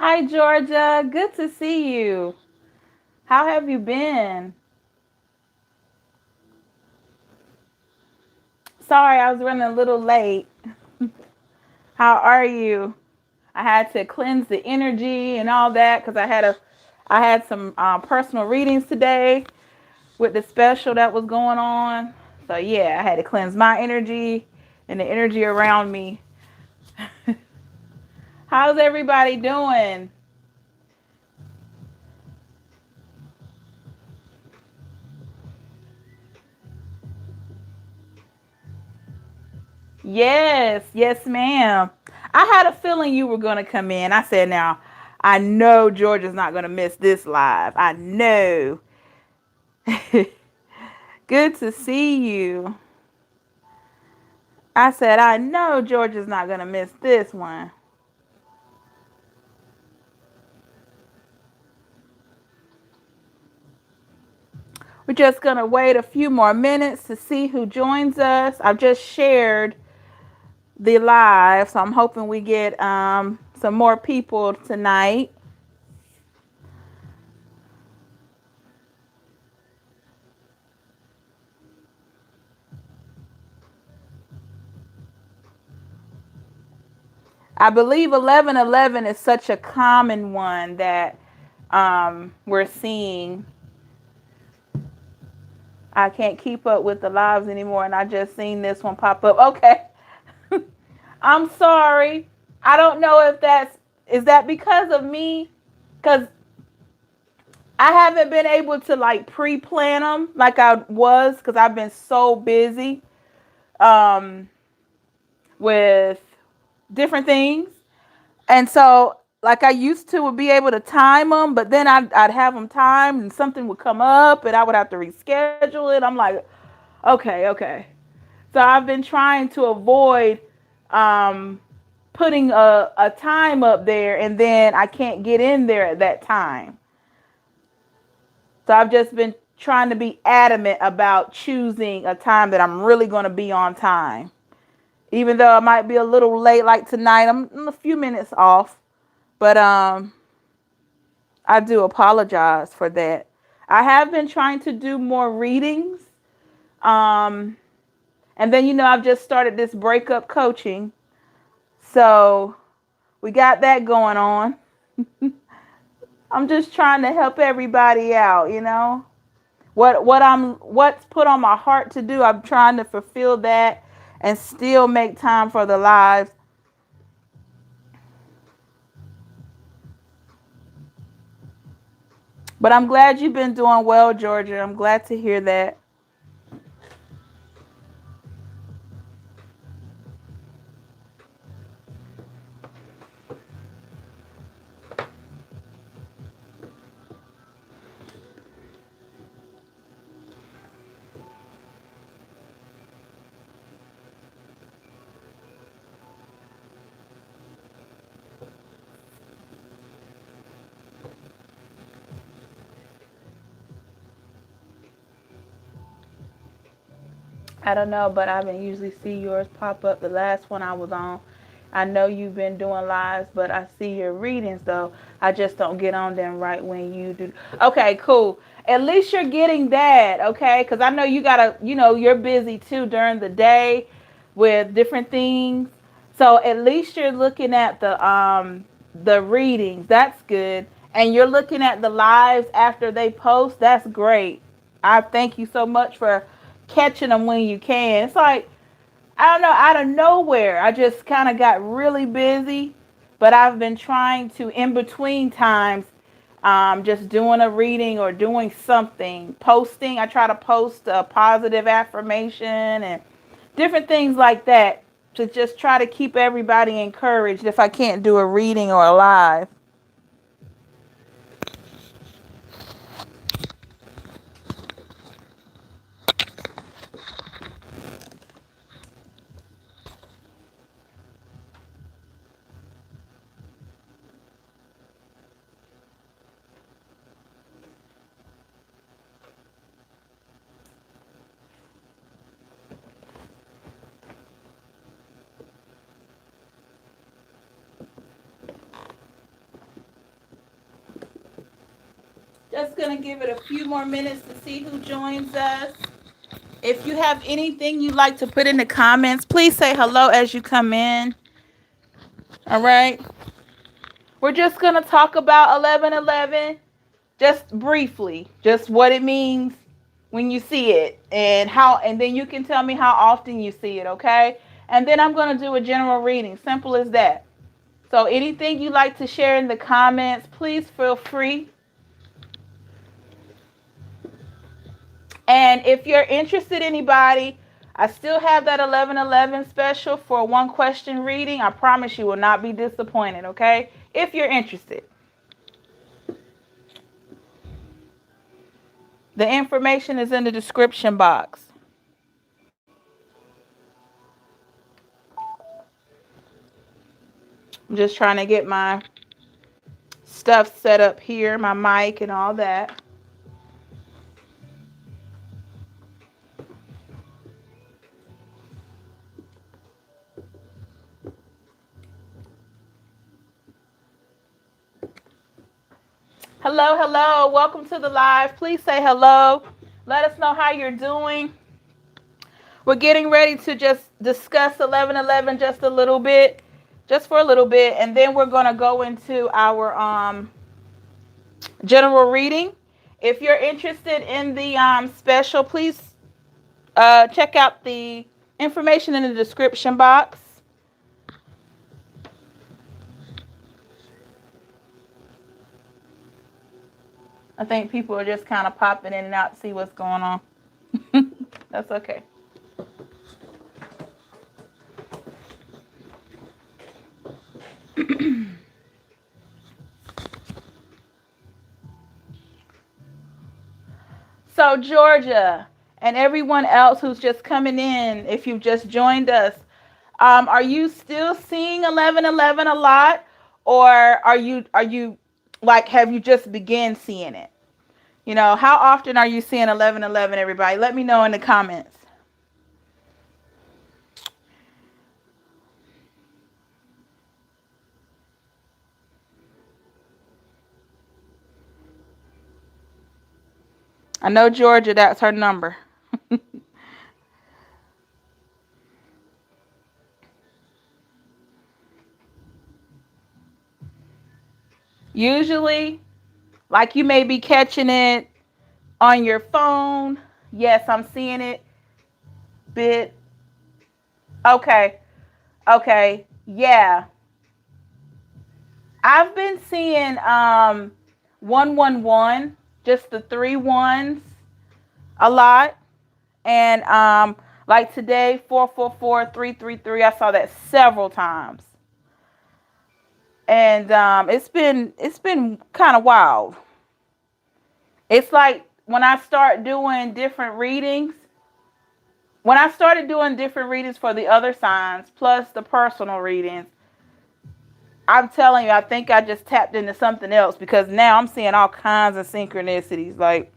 Hi, Georgia. Good to see you. How have you been? Sorry, I was running a little late. How are you? I had to cleanse the energy and all that because I had some personal readings today with the special that was going on. So yeah, I had to cleanse my energy and the energy around me. How's everybody doing? Yes, yes, ma'am. I had a feeling you were going to come in. I said, now, I know Georgia's not going to miss this live. I know. Good to see you. I said, I know Georgia's not going to miss this one. We're just going to wait a few more minutes to see who joins us. I've just shared the live, so I'm hoping we get some more people tonight. I believe 1111 is such a common one that we're seeing. I can't keep up with the lives anymore, and I just seen this one pop up. Okay. I'm sorry. I don't know if is that because of me? Because I haven't been able to like pre-plan them like I was because I've been so busy um, with different things. And so, like I used to, would be able to time them, but then I'd have them timed, and something would come up, and I would have to reschedule it. I'm like, okay, okay. So I've been trying to avoid um, putting a time up there, and then I can't get in there at that time. So I've just been trying to be adamant about choosing a time that I'm really going to be on time. Even though I might be a little late, like tonight, I'm a few minutes off. But I do apologize for that. I have been trying to do more readings. Um, and then, I've just started this breakup coaching. So we got that going on. I'm just trying to help everybody out. What's put on my heart to do, I'm trying to fulfill that and still make time for the lives. But I'm glad you've been doing well, Georgia. I'm glad to hear that. I don't know, but I been usually see yours pop up. The last one I was on, I know you've been doing lives, but I see your readings though. I just don't get on them right when you do. Okay, cool. At least you're getting that, okay? Because I know you gotta, you're busy too during the day with different things. So at least you're looking at the readings. That's good. And you're looking at the lives after they post. That's great. I thank you so much for catching them when you can. It's like, I don't know, out of nowhere, I just kind of got really busy, but I've been trying to, in between times, just doing a reading or doing something, posting. I try to post a positive affirmation and different things like that to just try to keep everybody encouraged if I can't do a reading or a live. going to give it a few more minutes to see who joins us. If you have anything you'd like to put in the comments, please say hello as you come in. All right. We're just going to talk about 1111 just briefly, just what it means when you see it and then you can tell me how often you see it, okay? And then I'm going to do a general reading. Simple as that. So anything you'd like to share in the comments, please feel free. And if you're interested, anybody, I still have that 1111 special for a 1-question reading. I promise you will not be disappointed, okay? If you're interested. The information is in the description box. I'm just trying to get my stuff set up here, my mic and all that. Hello, hello. Welcome to the live. Please say hello. Let us know how you're doing. We're getting ready to just discuss 1111 just a little bit, just for a little bit, and then we're going to go into our general reading. If you're interested in the special, please check out the information in the description box. I think people are just kind of popping in and out to see what's going on. That's okay. So Georgia and everyone else who's just coming in, if you've just joined us, are you still seeing 1111 a lot, or are you like, have you just begun seeing it? You know, how often are you seeing 1111, everybody? Let me know in the comments. I know Georgia, that's her number. Usually, like, you may be catching it on your phone. Yes, I'm seeing it. Bit. Okay. Okay. Yeah. I've been seeing 111, just the 3 ones a lot. And like today, 444, 333, I saw that several times. And it's been kind of wild. It's like when I start doing different readings, when I started doing different readings for the other signs, plus the personal readings, I'm telling you, I think I just tapped into something else, because now I'm seeing all kinds of synchronicities, like,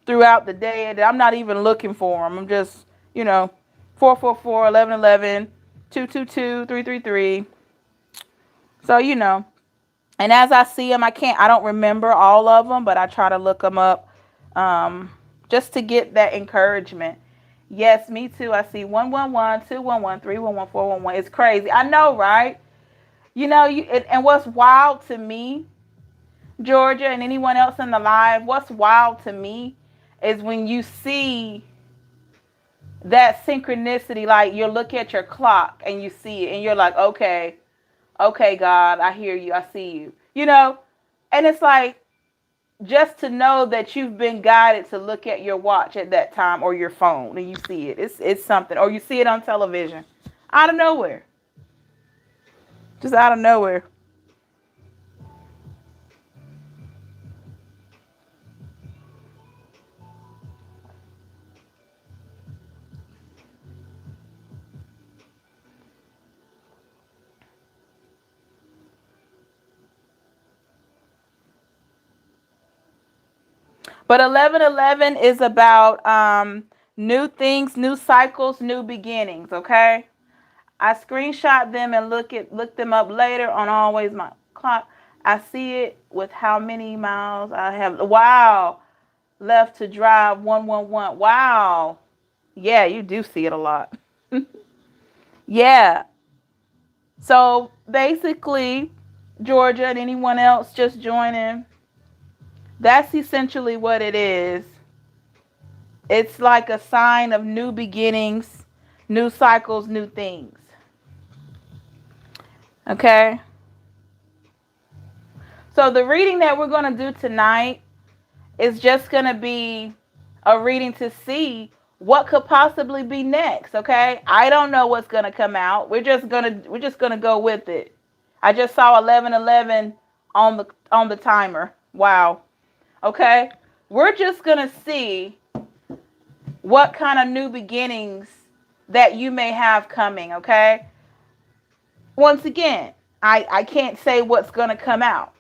throughout the day, and I'm not even looking for them. I'm just, 444, 1111, 222, 333. So, and as I see them, I don't remember all of them, but I try to look them up just to get that encouragement. Yes, me too. I see 111, 211, 311, 411. It's crazy. I know, right? And what's wild to me, Georgia, and anyone else in the live, what's wild to me is when you see that synchronicity, like you look at your clock and you see it and you're like, okay, God, I hear you. I see you, and it's like, just to know that you've been guided to look at your watch at that time, or your phone, and you see it. It's something, or you see it on television out of nowhere. Just out of nowhere. But 1111 is about new things, new cycles, new beginnings, okay? I screenshot them and look them up later on Always My Clock. I see it with how many miles I have. Wow. Left to drive 111. Wow. Yeah, you do see it a lot. Yeah. So basically, Georgia and anyone else just joining, that's essentially what it is. It's like a sign of new beginnings, new cycles, new things. Okay? So the reading that we're going to do tonight is just going to be a reading to see what could possibly be next, okay? I don't know what's going to come out. We're just going to go with it. I just saw 1111 on the timer. Wow. Okay? We're just going to see what kind of new beginnings that you may have coming, okay? Once again, I can't say what's going to come out.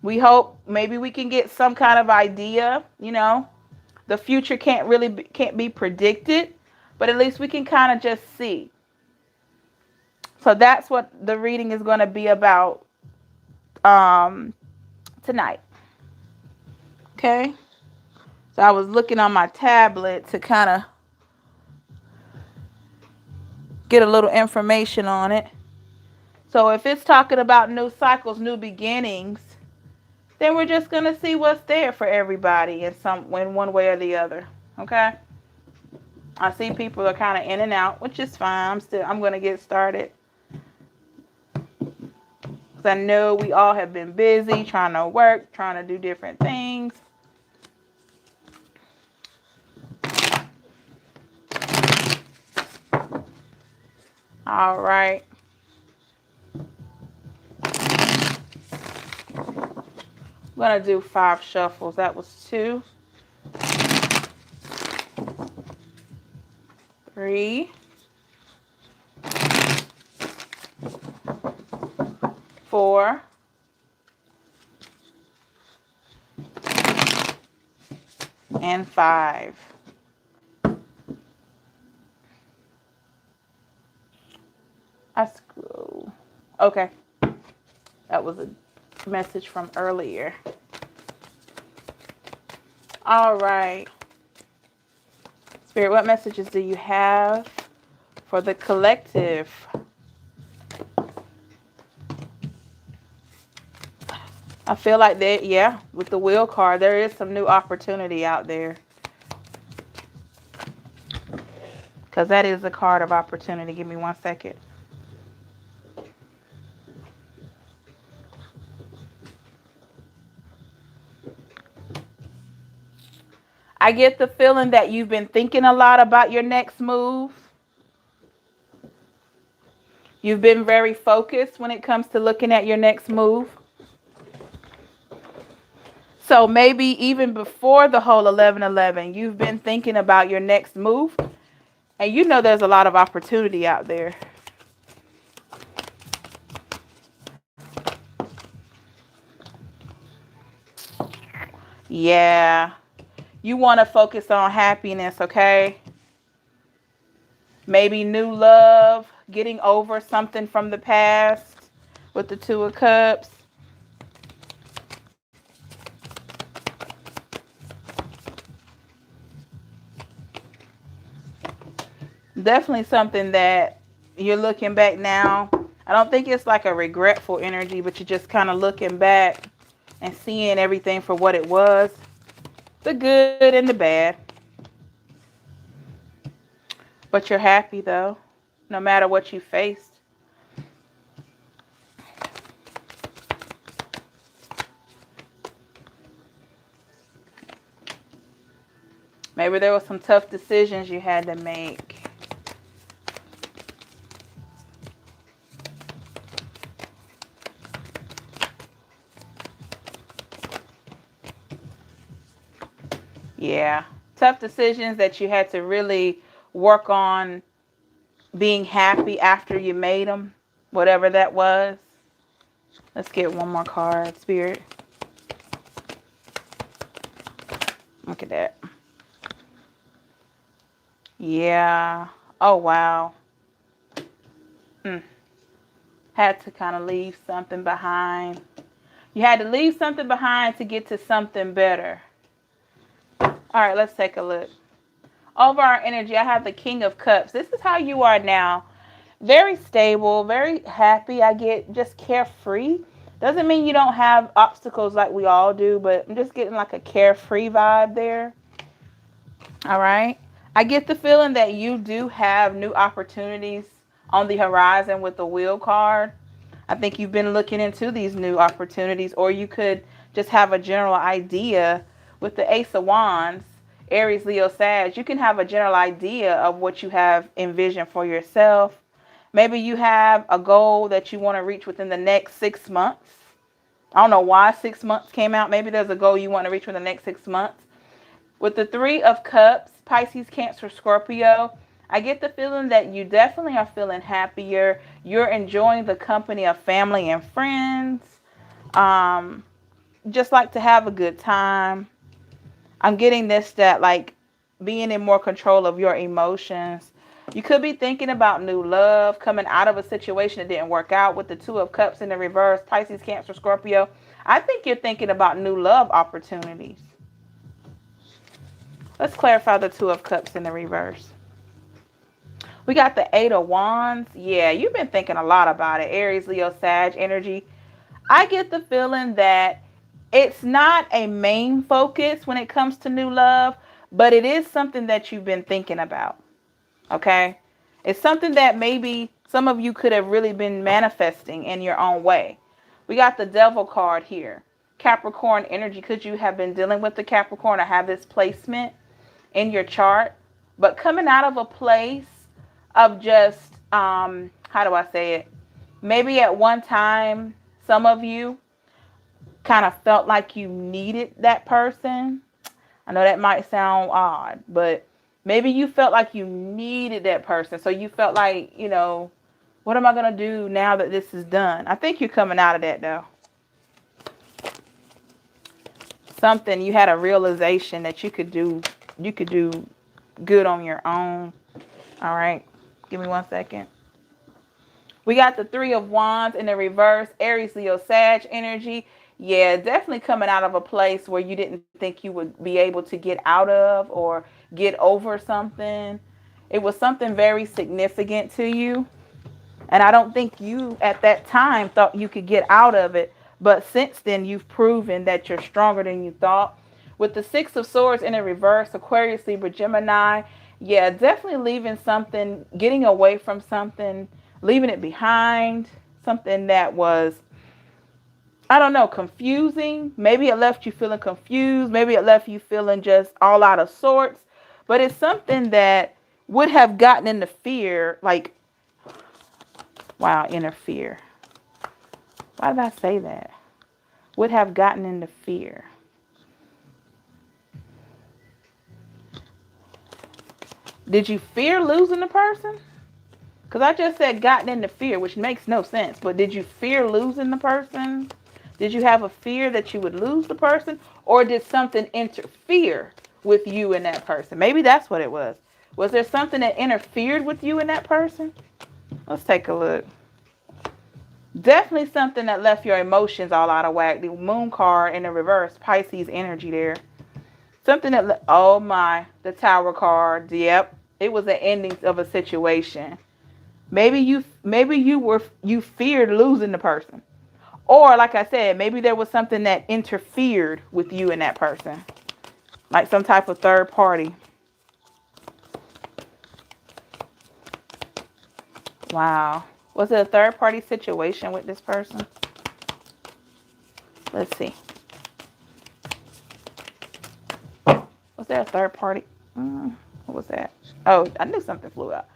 We hope maybe we can get some kind of idea, you know. The future can't be predicted, but at least we can kind of just see. So that's what the reading is going to be about tonight. Okay? So I was looking on my tablet to kind of get a little information on it. So if it's talking about new cycles, new beginnings, then we're just going to see what's there for everybody in one way or the other. Okay? I see people are kind of in and out, which is fine. I'm going to get started. Because I know we all have been busy trying to work, trying to do different things. All right. I'm going to do 5 shuffles. That was 2, 3, 4, and 5. I scroll. Okay. That was a message from earlier. All right. Spirit, what messages do you have for the collective? I feel like that, yeah, with the wheel card, there is some new opportunity out there. Because that is a card of opportunity. Give me 1 second. I get the feeling that you've been thinking a lot about your next move. You've been very focused when it comes to looking at your next move. So maybe even before the whole 1111, you've been thinking about your next move. And you know there's a lot of opportunity out there. Yeah. You want to focus on happiness, okay? Maybe new love, getting over something from the past with the 2 of Cups. Definitely something that you're looking back now. I don't think it's like a regretful energy, but you're just kind of looking back and seeing everything for what it was. The good and the bad. But you're happy though, no matter what you faced. Maybe there were some tough decisions you had to make. Yeah, tough decisions that you had to really work on being happy after you made them, whatever that was. Let's get one more card, Spirit. Look at that. Yeah. Oh, wow. Had to kind of leave something behind. You had to leave something behind to get to something better. All right, let's take a look. Over our energy, I have the King of Cups. This is how you are now. Very stable, very happy. I get just carefree. Doesn't mean you don't have obstacles like we all do, but I'm just getting like a carefree vibe there. All right. I get the feeling that you do have new opportunities on the horizon with the Wheel card. I think you've been looking into these new opportunities, or you could just have a general idea with the Ace of Wands, Aries, Leo, Sag. You can have a general idea of what you have envisioned for yourself. Maybe you have a goal that you want to reach within the next 6 months. I don't know why 6 months came out. Maybe there's a goal you want to reach within the next 6 months. With the Three of Cups, Pisces, Cancer, Scorpio, I get the feeling that you definitely are feeling happier. You're enjoying the company of family and friends. Just like to have a good time. I'm getting this, that like being in more control of your emotions. You could be thinking about new love, coming out of a situation that didn't work out with the Two of Cups in the reverse, Pisces, Cancer, Scorpio. I think you're thinking about new love opportunities. Let's clarify the Two of Cups in the reverse. We got the Eight of Wands. Yeah, you've been thinking a lot about it. Aries, Leo, Sag energy. I get the feeling that it's not a main focus when it comes to new love, but it is something that you've been thinking about. Okay? It's something that maybe some of you could have really been manifesting in your own way. We got the Devil card here. Capricorn energy. Could you have been dealing with the Capricorn or have this placement in your chart? But coming out of a place of just, how do I say it? Maybe at one time, some of you kind of felt like you needed that person. I know that might sound odd, but maybe you felt like you needed that person. So you felt like, you know, what am I going to do now that this is done? I think you're coming out of that, though. Something, you had a realization that you could do good on your own. All right. Give me 1 second. We got the Three of Wands in the reverse, Aries, Leo, Sag energy. Yeah, definitely coming out of a place where you didn't think you would be able to get out of or get over something. It was something very significant to you. And I don't think you at that time thought you could get out of it. But since then, you've proven that you're stronger than you thought. With the Six of Swords in the reverse, Aquarius, Libra, Gemini. Yeah, definitely leaving something, getting away from something, leaving it behind. Something that was, I don't know, confusing. Maybe it left you feeling confused. Maybe it left you feeling just all out of sorts. But it's something that would have gotten into fear. Like, wow, interfere. Why did I say that? Would have gotten into fear. Did you fear losing the person? Because I just said gotten into fear, which makes no sense. But did you fear losing the person? Did you have a fear that you would lose the person? Or did something interfere with you and that person? Maybe that's what it was. Was there something that interfered with you and that person? Let's take a look. Definitely something that left your emotions all out of whack. The Moon card in the reverse, Pisces energy there. Something that, oh my, the Tower card. Yep, it was the ending of a situation. Maybe you feared losing the person. Or like I said, maybe there was something that interfered with you and that person. Like some type of third party. Wow. Was it a third party situation with this person? Let's see. Was there a third party? What was that? Oh, I knew something flew out.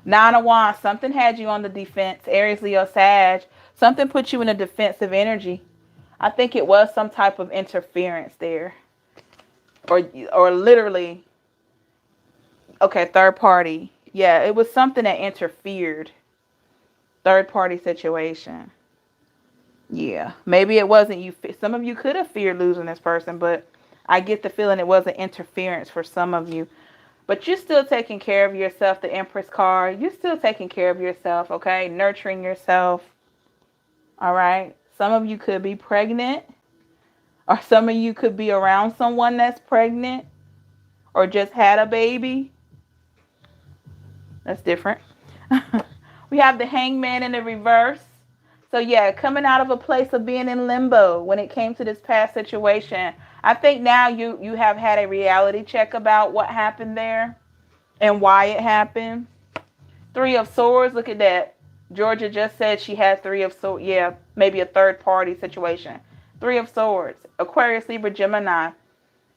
Nine of Wands. Something had you on the defense. Aries, Leo, Sag. Something put you in a defensive energy. I think it was some type of interference there. Or literally. Okay, third party. Yeah, it was something that interfered. Third party situation. Yeah, maybe it wasn't you. Some of you could have feared losing this person, but I get the feeling it wasn't interference for some of you. But you're still taking care of yourself, the Empress card. You're still taking care of yourself, okay? Nurturing yourself. All right? Some of you could be pregnant, or some of you could be around someone that's pregnant or just had a baby. That's different. We have the Hangman in the reverse. So yeah, coming out of a place of being in limbo when it came to this past situation. I think now you have had a reality check about what happened there and why it happened. Three of Swords, look at that. Georgia just said she had Three of Swords. Yeah, maybe a third party situation. Three of Swords. Aquarius, Libra, Gemini.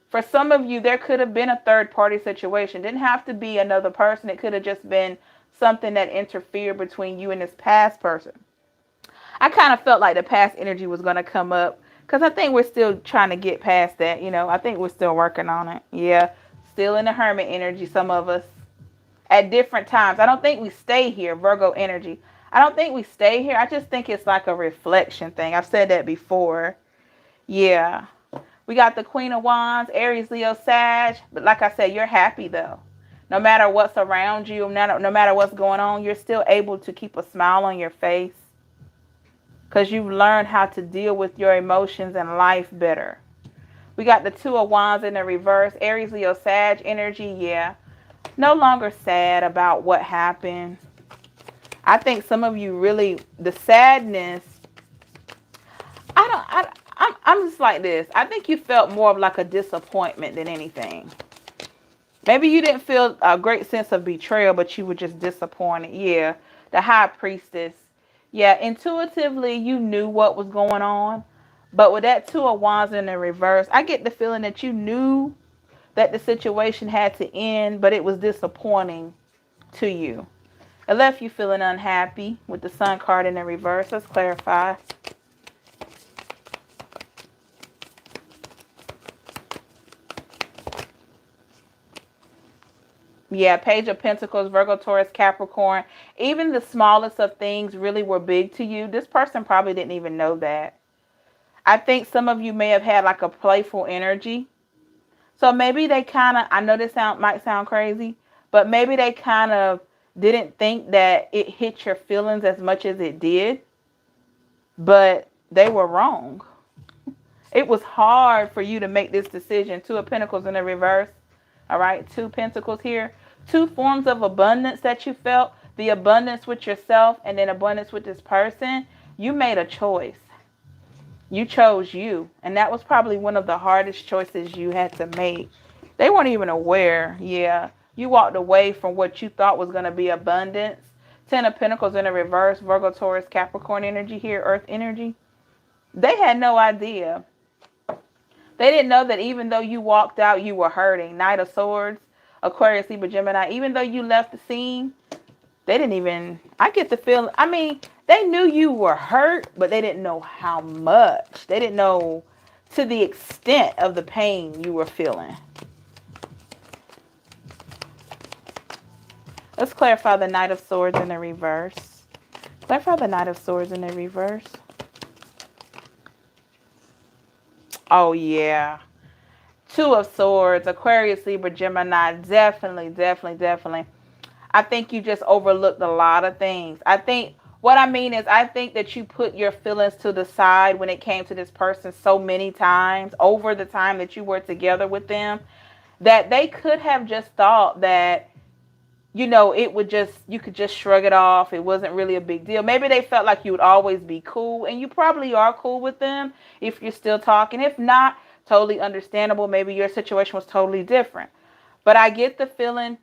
For some of you, there could have been a third party situation. Didn't have to be another person. It could have just been something that interfered between you and this past person. I kind of felt like the past energy was going to come up because I think we're still trying to get past that. You know, I think we're still working on it. Yeah, still in the Hermit energy, some of us at different times. I don't think we stay here, Virgo energy. I don't think we stay here. I just think it's like a reflection thing. I've said that before. Yeah. We got the Queen of Wands, Aries, Leo, Sag. But like I said, you're happy though. No matter what's around you, no matter what's going on, you're still able to keep a smile on your face. Because you've learned how to deal with your emotions and life better. We got the Two of Wands in the reverse, Aries, Leo, Sag energy. Yeah. No longer sad about what happened. I think some of you really, the sadness, I'm just like this. I think you felt more of like a disappointment than anything. Maybe you didn't feel a great sense of betrayal, but you were just disappointed. Yeah, the High Priestess. Yeah, intuitively you knew what was going on. But with that Two of Wands in the reverse, I get the feeling that you knew that the situation had to end, but it was disappointing to you. It left you feeling unhappy with the Sun card in the reverse. Let's clarify. Yeah, Page of Pentacles, Virgo, Taurus, Capricorn. Even the smallest of things really were big to you. This person probably didn't even know that. I think some of you may have had like a playful energy. So maybe they kind of, I know this might sound crazy, but maybe they kind of didn't think that it hit your feelings as much as it did. But they were wrong. It was hard for you to make this decision. Two of Pentacles in the reverse. All right, Two Pentacles here. Two forms of abundance that you felt. The abundance with yourself and then abundance with this person. You made a choice. You chose you. And that was probably one of the hardest choices you had to make. They weren't even aware. Yeah. You walked away from what you thought was going to be abundance. Ten of Pentacles in the reverse. Virgo, Taurus, Capricorn energy here. Earth energy. They had no idea. They didn't know that even though you walked out, you were hurting. Knight of Swords, Aquarius, Libra, Gemini. Even though you left the scene, they didn't even, I get the feeling, I mean, they knew you were hurt, but they didn't know how much. They didn't know to the extent of the pain you were feeling. Let's clarify the Knight of Swords in the reverse. Clarify the Knight of Swords in the reverse. Oh, yeah. Two of Swords, Aquarius, Libra, Gemini. Definitely, definitely, definitely. I think you just overlooked a lot of things. I think, what I mean is, I think that you put your feelings to the side when it came to this person so many times over the time that you were together with them, that they could have just thought that, you know, it would just, you could just shrug it off. It wasn't really a big deal. Maybe they felt like you would always be cool, and you probably are cool with them if you're still talking. If not, totally understandable. Maybe your situation was totally different. But I get the feeling,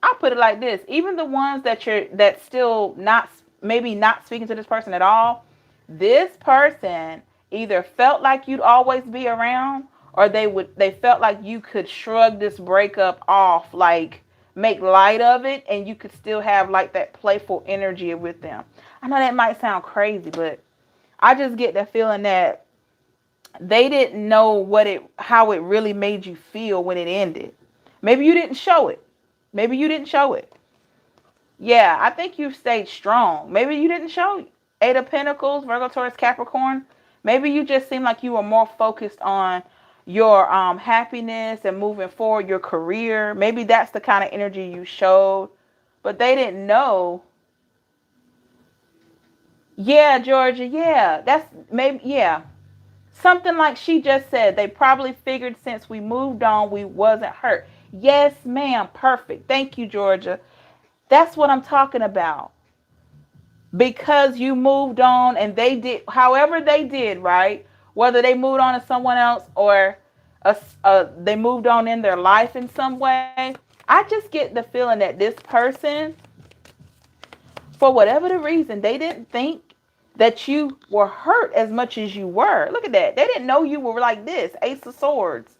I'll put it like this. Even the ones that still not, maybe not speaking to this person at all, this person either felt like you'd always be around, or they felt like you could shrug this breakup off, like make light of it, and you could still have like that playful energy with them. I know that might sound crazy, but I just get the feeling that they didn't know how it really made you feel when it ended. Maybe you didn't show it. Maybe you didn't show it. Yeah, I think you stayed strong. Maybe you didn't show it. Eight of Pentacles, Virgo, Taurus, Capricorn. Maybe you just seemed like you were more focused on your happiness and moving forward, your career. Maybe that's the kind of energy you showed. But they didn't know. Yeah, Georgia. Yeah, that's maybe. Yeah, something like she just said. They probably figured since we moved on, we wasn't hurt. Yes, ma'am. Perfect. Thank you, Georgia. That's what I'm talking about. Because you moved on and they did, however they did, right? Whether they moved on to someone else or they moved on in their life in some way. I just get the feeling that this person, for whatever the reason, they didn't think that you were hurt as much as you were. Look at that. They didn't know you were like this. Ace of Swords,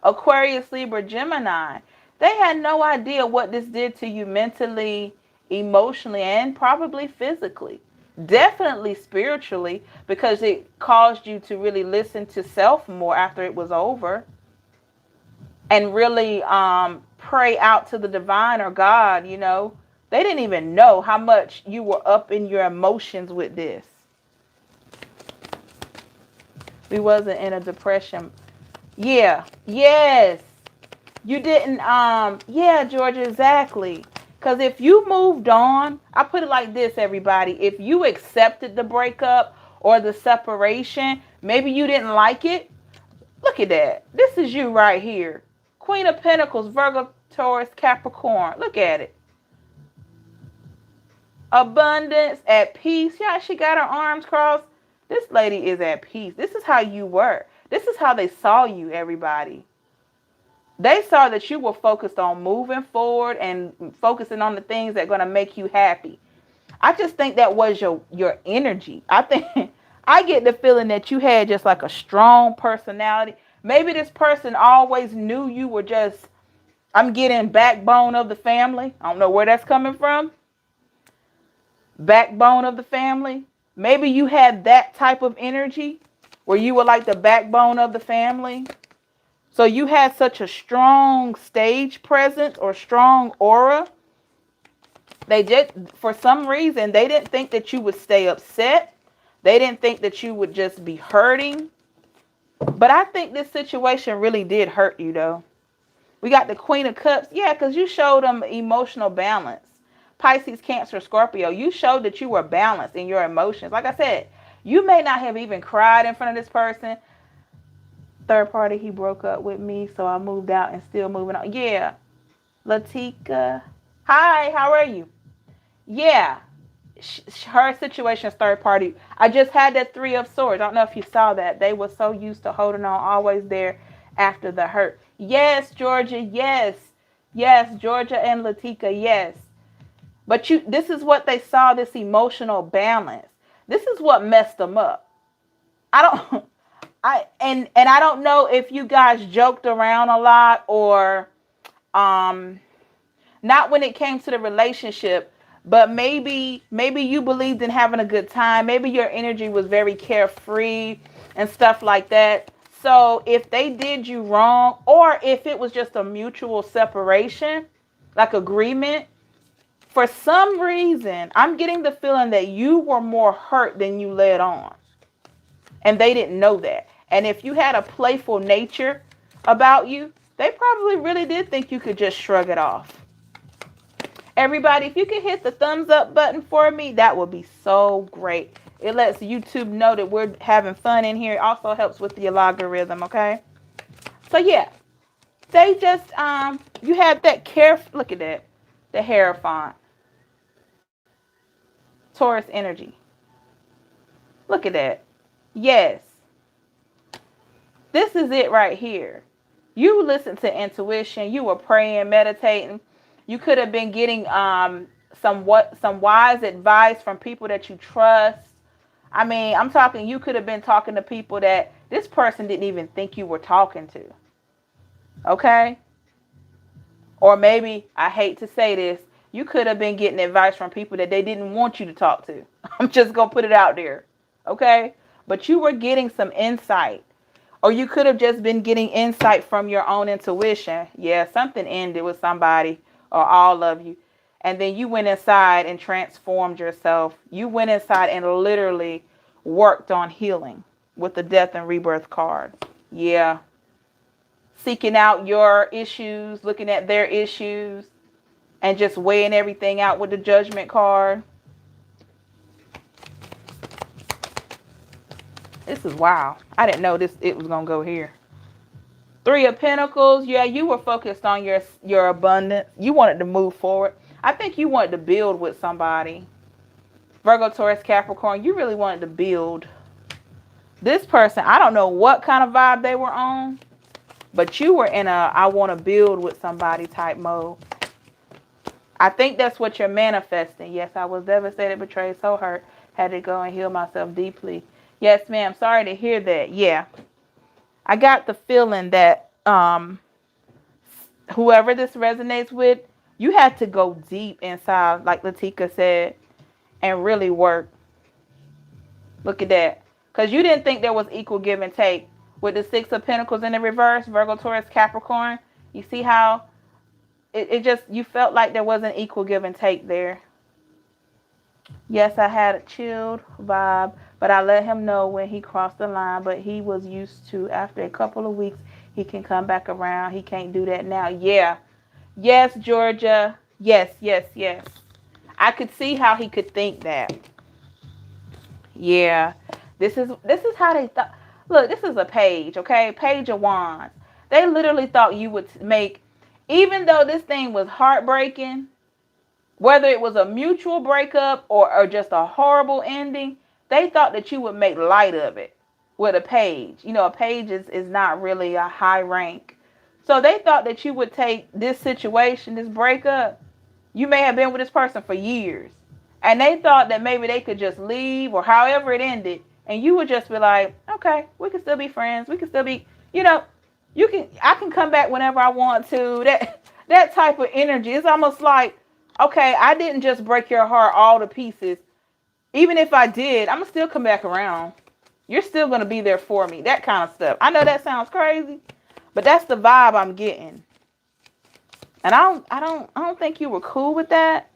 Aquarius, Libra, Gemini. They had no idea what this did to you mentally, emotionally, and probably physically. Definitely spiritually, because it caused you to really listen to self more after it was over, and really pray out to the divine or God, you know. They didn't even know how much you were up in your emotions with this. We wasn't in a depression. Yeah. Yes. You didn't, yeah, Georgia, exactly. Because if you moved on, I put it like this, everybody. If you accepted the breakup or the separation, maybe you didn't like it. Look at that. This is you right here. Queen of Pentacles, Virgo, Taurus, Capricorn. Look at it. Abundance, at peace. Yeah, she got her arms crossed. This lady is at peace. This is how you were. This is how they saw you, everybody. They saw that you were focused on moving forward and focusing on the things that are going to make you happy. I just think that was your energy. I think I get the feeling that you had just like a strong personality. Maybe this person always knew you were just, I'm getting backbone of the family. I don't know where that's coming from. Backbone of the family. Maybe you had that type of energy where you were like the backbone of the family. So you had such a strong stage presence or strong aura. They just, for some reason, they didn't think that you would stay upset. They didn't think that you would just be hurting. But I think this situation really did hurt you, though. We got the Queen of Cups. Yeah, because you showed them emotional balance. Pisces, Cancer, Scorpio. You showed that you were balanced in your emotions. Like I said, you may not have even cried in front of this person. Third party, he broke up with me, so I moved out and still moving on. Yeah. Latika. Hi, how are you? Yeah. Her situation is third party. I just had that Three of Swords. I don't know if you saw that. They were so used to holding on, always there after the hurt. Yes, Georgia. Yes. Yes, Georgia and Latika. Yes. But this is what they saw, this emotional balance. This is what messed them up. I don't and I don't know if you guys joked around a lot or not when it came to the relationship, but maybe you believed in having a good time. Maybe your energy was very carefree and stuff like that. So if they did you wrong, or if it was just a mutual separation, like agreement, for some reason, I'm getting the feeling that you were more hurt than you let on. And they didn't know that. And if you had a playful nature about you, they probably really did think you could just shrug it off. Everybody, if you could hit the thumbs up button for me, that would be so great. It lets YouTube know that we're having fun in here. It also helps with the algorithm, okay? So yeah, they just, you had that look at that, the Hierophant. Taurus Energy. Look at that. Yes. This is it right here. You listen to intuition. You were praying, meditating. You could have been getting some wise advice from people that you trust. I mean, I'm talking, you could have been talking to people that this person didn't even think you were talking to. Okay? Or maybe, I hate to say this, you could have been getting advice from people that they didn't want you to talk to. I'm just going to put it out there. Okay? But you were getting some insight. Or you could have just been getting insight from your own intuition. Yeah, something ended with somebody or all of you. And then you went inside and transformed yourself. You went inside and literally worked on healing with the Death and Rebirth card. Yeah. Seeking out your issues, looking at their issues, and just weighing everything out with the Judgment card. This is wild. I didn't know it was going to go here. 3 of Pentacles. Yeah, you were focused on your abundance. You wanted to move forward. I think you wanted to build with somebody. Virgo, Taurus, Capricorn. You really wanted to build. This person, I don't know what kind of vibe they were on, but you were in a I want to build with somebody type mode. I think that's what you're manifesting. Yes, I was devastated, betrayed, so hurt. Had to go and heal myself deeply. Yes, ma'am. Sorry to hear that. Yeah. I got the feeling that whoever this resonates with, you had to go deep inside, like Latika said, and really work. Look at that. Because you didn't think there was equal give and take. With the 6 of Pentacles in the reverse, Virgo, Taurus, Capricorn, you see how it just, you felt like there wasn't equal give and take there. Yes, I had a chilled vibe, but I let him know when he crossed the line, but he was used to, after a couple of weeks, he can come back around. He can't do that now. Yeah. Yes, Georgia. Yes, yes, yes. I could see how he could think that. Yeah. This is how they thought. Look, this is a page, okay? Page of Wands. They literally thought you would make, even though this thing was heartbreaking, whether it was a mutual breakup or just a horrible ending, they thought that you would make light of it with a page. You know, a page is not really a high rank. So they thought that you would take this situation, this breakup. You may have been with this person for years. And they thought that maybe they could just leave or however it ended. And you would just be like, okay, we can still be friends. We can still be, you know, I can come back whenever I want to. That type of energy. It's almost like, okay, I didn't just break your heart all to pieces. Even if I did, I'm going to still come back around. You're still going to be there for me. That kind of stuff. I know that sounds crazy, but that's the vibe I'm getting. And I don't think you were cool with that.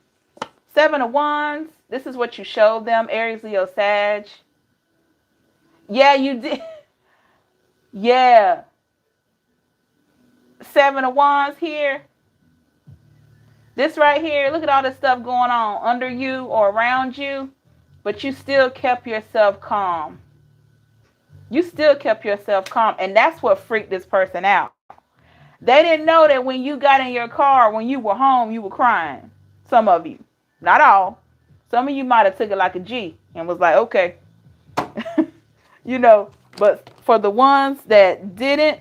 7 of Wands. This is what you showed them. Aries, Leo, Sag. Yeah, you did. Yeah. 7 of Wands here. This right here, look at all this stuff going on under you or around you, but you still kept yourself calm. You still kept yourself calm, and that's what freaked this person out. They didn't know that when you got in your car, when you were home, you were crying. Some of you. Not all. Some of you might have took it like a G and was like, okay. You know, but for the ones that didn't,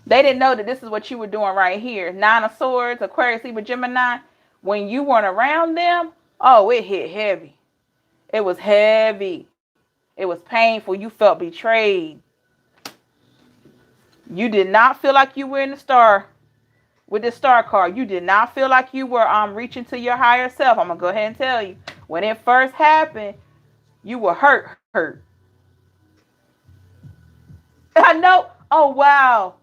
they didn't know that this is what you were doing right here. 9 of Swords, Aquarius, Libra, Gemini. When you weren't around them, oh, it hit heavy. It was heavy. It was painful. You felt betrayed. You did not feel like you were in the star with the star card. You did not feel like you were reaching to your higher self. I'm going to go ahead and tell you. When it first happened, you were hurt. I know. Oh, wow.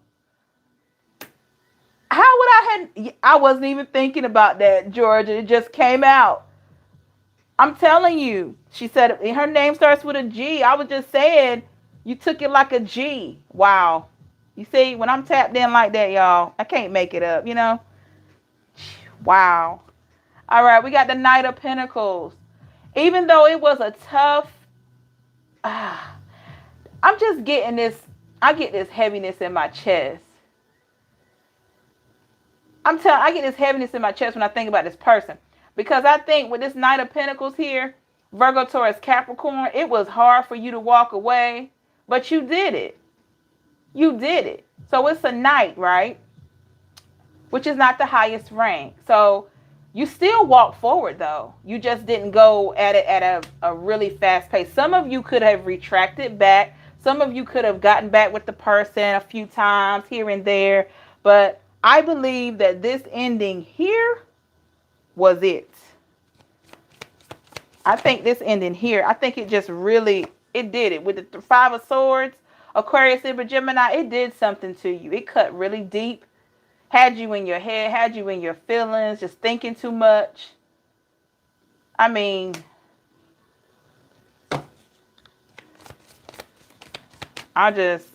How would I wasn't even thinking about that, Georgia. It just came out. I'm telling you. She said her name starts with a G. I was just saying you took it like a G. Wow. You see, when I'm tapped in like that, y'all, I can't make it up, you know? Wow. All right, we got the Knight of Pentacles. Even though it was a tough, I'm just getting this, I get this heaviness in my chest. I get this heaviness in my chest when I think about this person. Because I think with this Knight of Pentacles here, Virgo, Taurus, Capricorn, it was hard for you to walk away, but you did it. You did it. So it's a Knight, right? Which is not the highest rank. So you still walk forward, though. You just didn't go at it at a really fast pace. Some of you could have retracted back. Some of you could have gotten back with the person a few times here and there. But I believe that this ending here was it. I think this ending here, I think it just really, it did it. With the 5 of Swords, Aquarius, Libra, Gemini, it did something to you. It cut really deep. Had you in your head, had you in your feelings, just thinking too much. I mean, I just,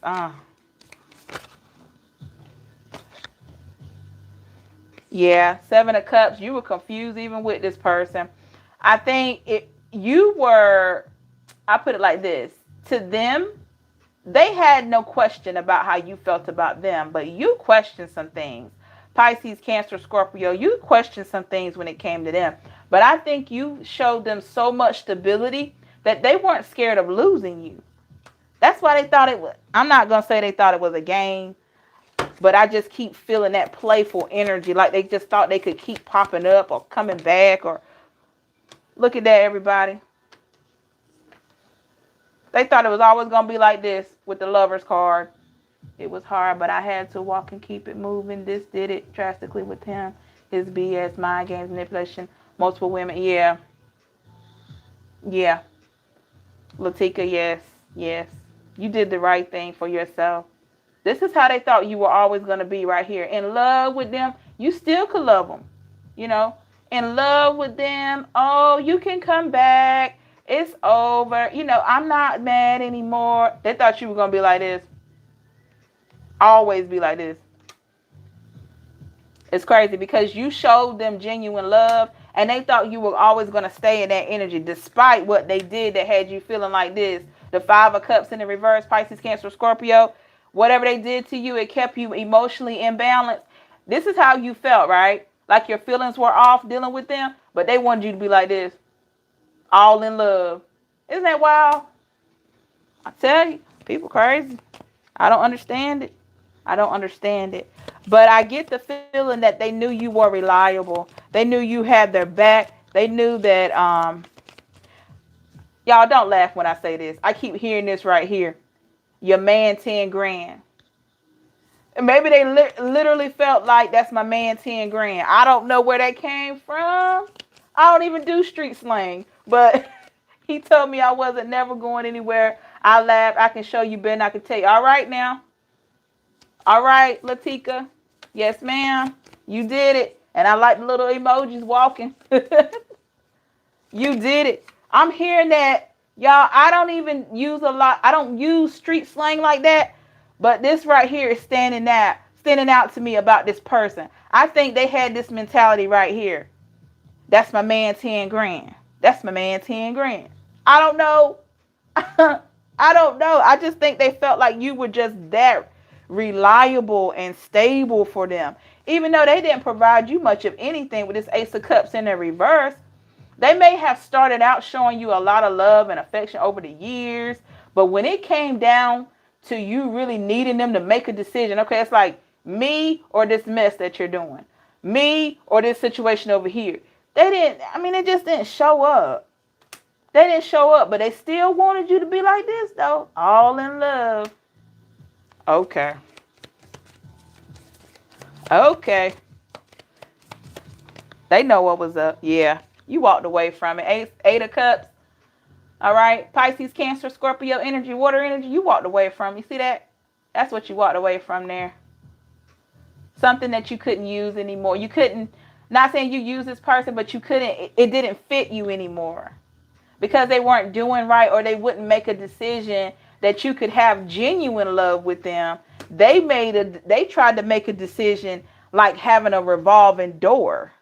yeah, 7 of Cups, you were confused even with this person. I think I put it like this. to them, they had no question about how you felt about them, but you questioned some things. Pisces, Cancer, Scorpio, you questioned some things when it came to them. But I think you showed them so much stability that they weren't scared of losing you. That's why they thought it was, I'm not going to say they thought it was a game, but I just keep feeling that playful energy. Like they just thought they could keep popping up or coming back. Or look at that, everybody. They thought it was always going to be like this with the Lovers card. It was hard, but I had to walk and keep it moving. This did it drastically with him. His BS, mind games, manipulation, multiple women. Yeah. Yeah. Latika, yes. Yes. You did the right thing for yourself. This is how they thought you were always going to be right here. In love with them, you still could love them. You know, in love with them. Oh, you can come back. It's over. You know, I'm not mad anymore. They thought you were going to be like this. Always be like this. It's crazy because you showed them genuine love and they thought you were always going to stay in that energy despite what they did that had you feeling like this. The 5 of Cups in the reverse, Pisces, Cancer, Scorpio. Whatever they did to you, it kept you emotionally imbalanced. This is how you felt, right? Like your feelings were off dealing with them, but they wanted you to be like this. All in love. Isn't that wild? I tell you, people crazy. I don't understand it. I don't understand it. But I get the feeling that they knew you were reliable. They knew you had their back. They knew that, y'all don't laugh when I say this. I keep hearing this right here. Your man 10 grand. And maybe they literally felt like that's my man 10 grand. I don't know where that came from. I don't even do street slang. But he told me I wasn't never going anywhere. I laughed. I can show you, Ben. I can tell you. All right now. All right, Latika. Yes, ma'am. You did it. And I like the little emojis walking. You did it. I'm hearing that. Y'all, I don't even use a lot. I don't use street slang like that. But this right here is standing out to me about this person. I think they had this mentality right here. That's my man 10 grand. That's my man 10 grand. I don't know. I don't know. I just think they felt like you were just that reliable and stable for them. Even though they didn't provide you much of anything with this Ace of Cups in the reverse. They may have started out showing you a lot of love and affection over the years. But when it came down to you really needing them to make a decision, okay, it's like me or this mess that you're doing. Me or this situation over here. It just didn't show up. They didn't show up, but they still wanted you to be like this, though. All in love. Okay. Okay. They know what was up. Yeah. You walked away from it. 8 of Cups. All right. Pisces, Cancer, Scorpio energy, water energy. You walked away from. You see that? That's what you walked away from there. Something that you couldn't use anymore. You couldn't, not saying you use this person, but you couldn't, it didn't fit you anymore. Because they weren't doing right or they wouldn't make a decision that you could have genuine love with them. They tried to make a decision like having a revolving door.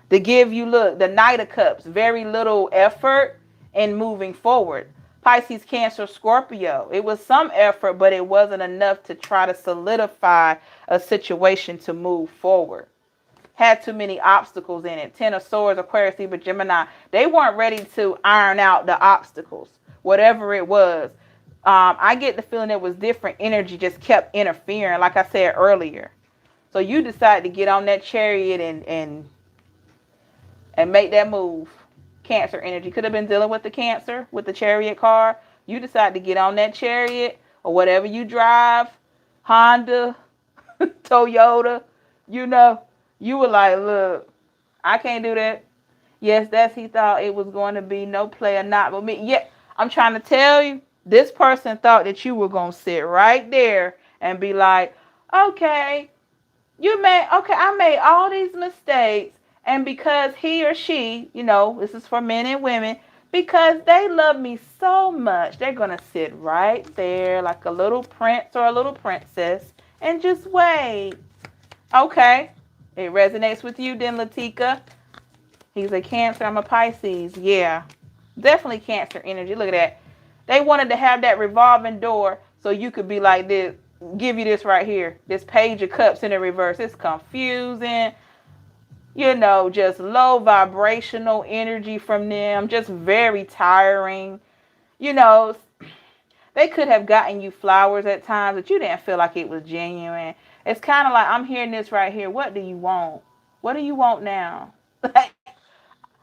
To give you, look, the Knight of Cups, very little effort in moving forward. Pisces, Cancer, Scorpio. It was some effort, but it wasn't enough to try to solidify a situation to move forward. Had too many obstacles in it. 10 of Swords, Aquarius, Libra, Gemini. They weren't ready to iron out the obstacles, whatever it was. I get the feeling it was different energy just kept interfering, like I said earlier. So you decided to get on that chariot and make that move. Cancer energy. Could have been dealing with the Cancer, with the chariot card. You decided to get on that chariot or whatever you drive. Honda, Toyota, you know. You were like, look, I can't do that. Yes, he thought it was going to be no player, not but me. Yeah, I'm trying to tell you, this person thought that you were going to sit right there and be like, okay, I made all these mistakes. And because he or she, you know, this is for men and women, because they love me so much, they're going to sit right there like a little prince or a little princess and just wait. Okay. It resonates with you then, Latika. He's a Cancer. I'm a Pisces. Yeah. Definitely Cancer energy. Look at that. They wanted to have that revolving door so you could be like this, give you this right here, this Page of Cups in the reverse. It's confusing, you know, just low vibrational energy from them, just very tiring. You know, they could have gotten you flowers at times, but you didn't feel like it was genuine. It's kind of like, I'm hearing this right here. What do you want? What do you want now? Like,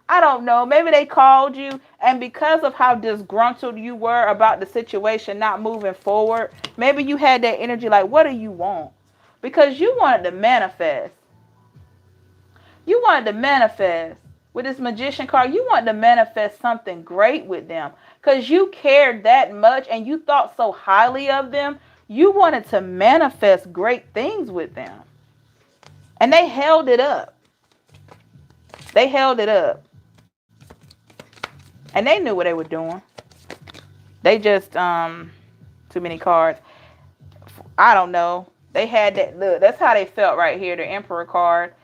I don't know. Maybe they called you, and because of how disgruntled you were about the situation not moving forward, maybe you had that energy like, what do you want? Because you wanted to manifest. You wanted to manifest. With this Magician card, you wanted to manifest something great with them. Because you cared that much and you thought so highly of them. You wanted to manifest great things with them. And they held it up. They held it up. And they knew what they were doing. They just, too many cards. I don't know. They had that, look, that's how they felt right here, the Emperor card.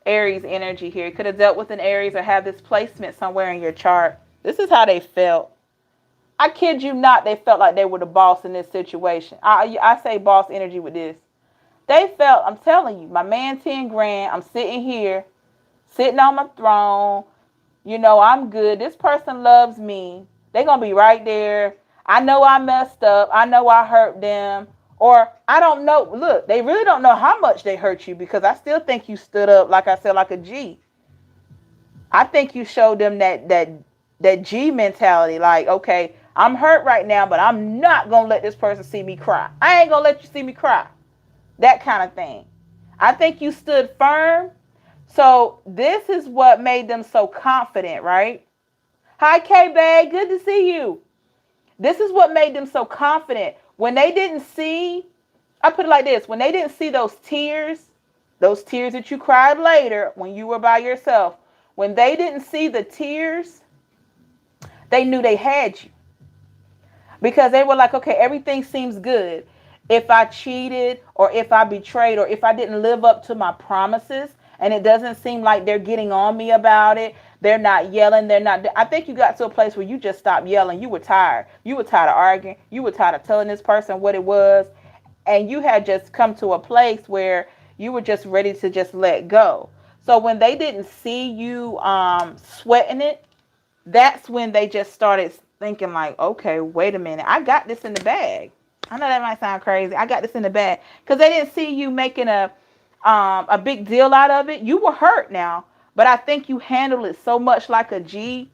Aries energy here. You could have dealt with an Aries or have this placement somewhere in your chart. This is how they felt. I kid you not, they felt like they were the boss in this situation. I say boss energy with this. They felt, I'm telling you, my man 10 grand, I'm sitting here, sitting on my throne. You know, I'm good. This person loves me. They're going to be right there. I know I messed up. I know I hurt them. Or I don't know. Look, they really don't know how much they hurt you, because I still think you stood up, like I said, like a G. I think you showed them that G mentality. Like, okay, I'm hurt right now, but I'm not going to let this person see me cry. I ain't going to let you see me cry. That kind of thing. I think you stood firm. So this is what made them so confident, right? Hi, K-Bag. Good to see you. This is what made them so confident. When they didn't see, I put it like this, when they didn't see those tears that you cried later when you were by yourself, when they didn't see the tears, they knew they had you. Because they were like, okay, everything seems good. If I cheated or if I betrayed or if I didn't live up to my promises, and it doesn't seem like they're getting on me about it. They're not yelling. They're not. I think you got to a place where you just stopped yelling. You were tired. You were tired of arguing. You were tired of telling this person what it was. And you had just come to a place where you were just ready to just let go. So when they didn't see you sweating it, that's when they just started thinking like, okay, wait a minute. I got this in the bag. I know that might sound crazy. I got this in the bag. Because they didn't see you making a big deal out of it. You were hurt now, but I think you handled it so much like a G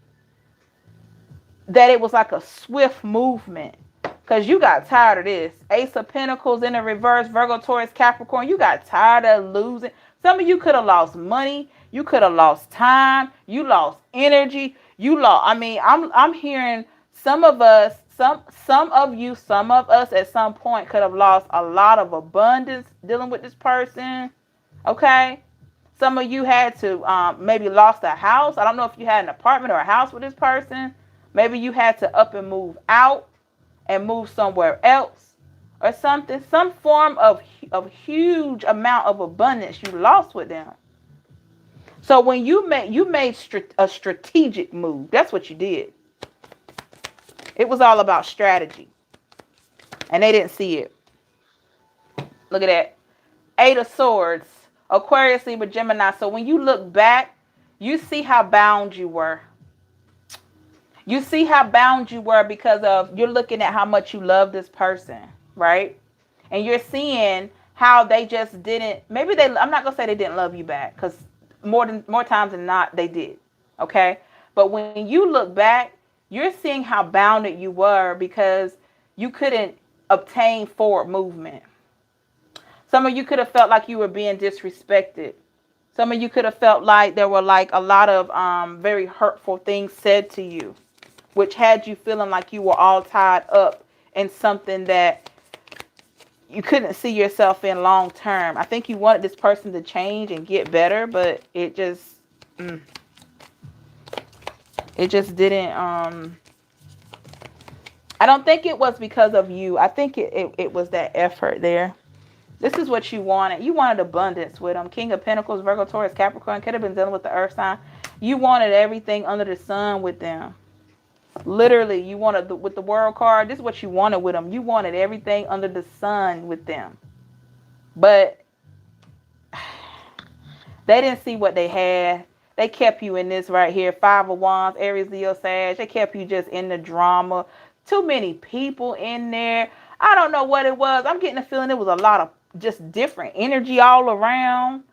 that it was like a swift movement, because you got tired of this. Ace of Pentacles in the reverse, Virgo, Taurus, Capricorn. You got tired of losing. Some of you could have lost money. You could have lost time. You lost energy. You lost. I mean, I'm hearing some of us, some of you, some of us at some point could have lost a lot of abundance dealing with this person. Okay, some of you had to maybe lost a house. I don't know if you had an apartment or a house with this person. Maybe you had to up and move out and move somewhere else or something. Some form of huge amount of abundance you lost with them. So when you made a strategic move, that's what you did. It was all about strategy, and they didn't see it. Look at that. 8 of Swords. Aquarius, Libra, Gemini. So when you look back, you see how bound you were. You see how bound you were because of, you're looking at how much you love this person, right? And you're seeing how they just didn't, I'm not going to say they didn't love you back, because more times than not, they did. Okay? But when you look back, you're seeing how bounded you were because you couldn't obtain forward movement. Some of you could have felt like you were being disrespected. Some of you could have felt like there were like a lot of very hurtful things said to you, which had you feeling like you were all tied up in something that you couldn't see yourself in long term. I think you wanted this person to change and get better, but it just didn't. I don't think it was because of you. I think it was that effort there. This is what you wanted. You wanted abundance with them. King of Pentacles, Virgo, Taurus, Capricorn. Could have been dealing with the earth sign. You wanted everything under the sun with them. Literally, you wanted, with the world card, this is what you wanted with them. You wanted everything under the sun with them. But they didn't see what they had. They kept you in this right here. 5 of Wands, Aries, Leo, Sag. They kept you just in the drama. Too many people in there. I don't know what it was. I'm getting a feeling it was a lot of just different energy all around.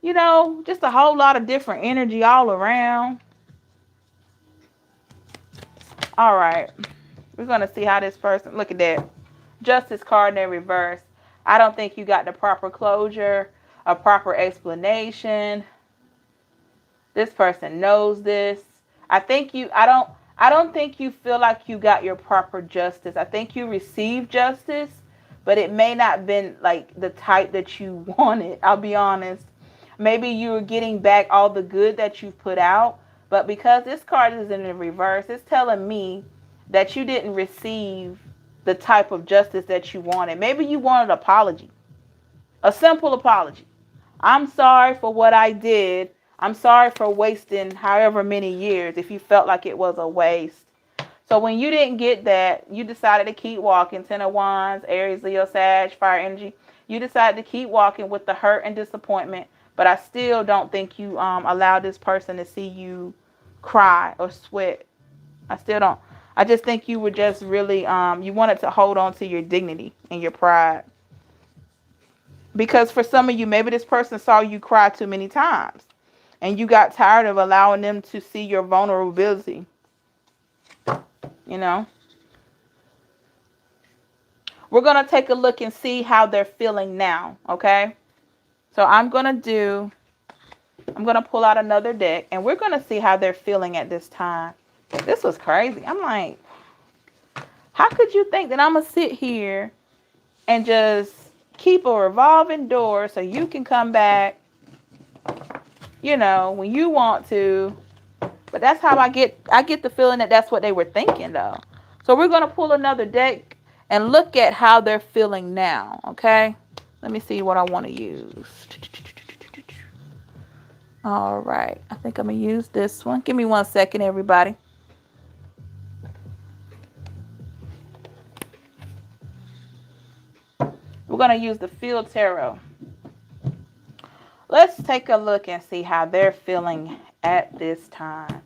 You know, just a whole lot of different energy all around. All right. We're going to see how this person, look at that. Justice card in reverse. I don't think you got the proper closure, a proper explanation. This person knows this. I don't think you feel like you got your proper justice. I think you received justice, but it may not have been like the type that you wanted. I'll be honest. Maybe you were getting back all the good that you put out, but because this card is in the reverse, it's telling me that you didn't receive the type of justice that you wanted. Maybe you wanted an apology, a simple apology. I'm sorry for what I did. I'm sorry for wasting however many years, if you felt like it was a waste. So when you didn't get that, you decided to keep walking. 10 of Wands, Aries, Leo, Sag, fire energy. You decided to keep walking with the hurt and disappointment. But I still don't think you allowed this person to see you cry or sweat. I still don't. I just think you were just really, you wanted to hold on to your dignity and your pride. Because for some of you, maybe this person saw you cry too many times. And you got tired of allowing them to see your vulnerability. You know. We're going to take a look and see how they're feeling now. Okay. So I'm going to pull out another deck. And we're going to see how they're feeling at this time. This was crazy. I'm like, how could you think that I'm going to sit here and just keep a revolving door so you can come back, you know, when you want to? But that's how I get the feeling that that's what they were thinking, though. So we're going to pull another deck and look at how they're feeling now, okay? Let me see what I want to use. All right. I think I'm going to use this one. Give me 1 second, everybody. We're going to use the Field Tarot. Let's take a look and see how they're feeling at this time.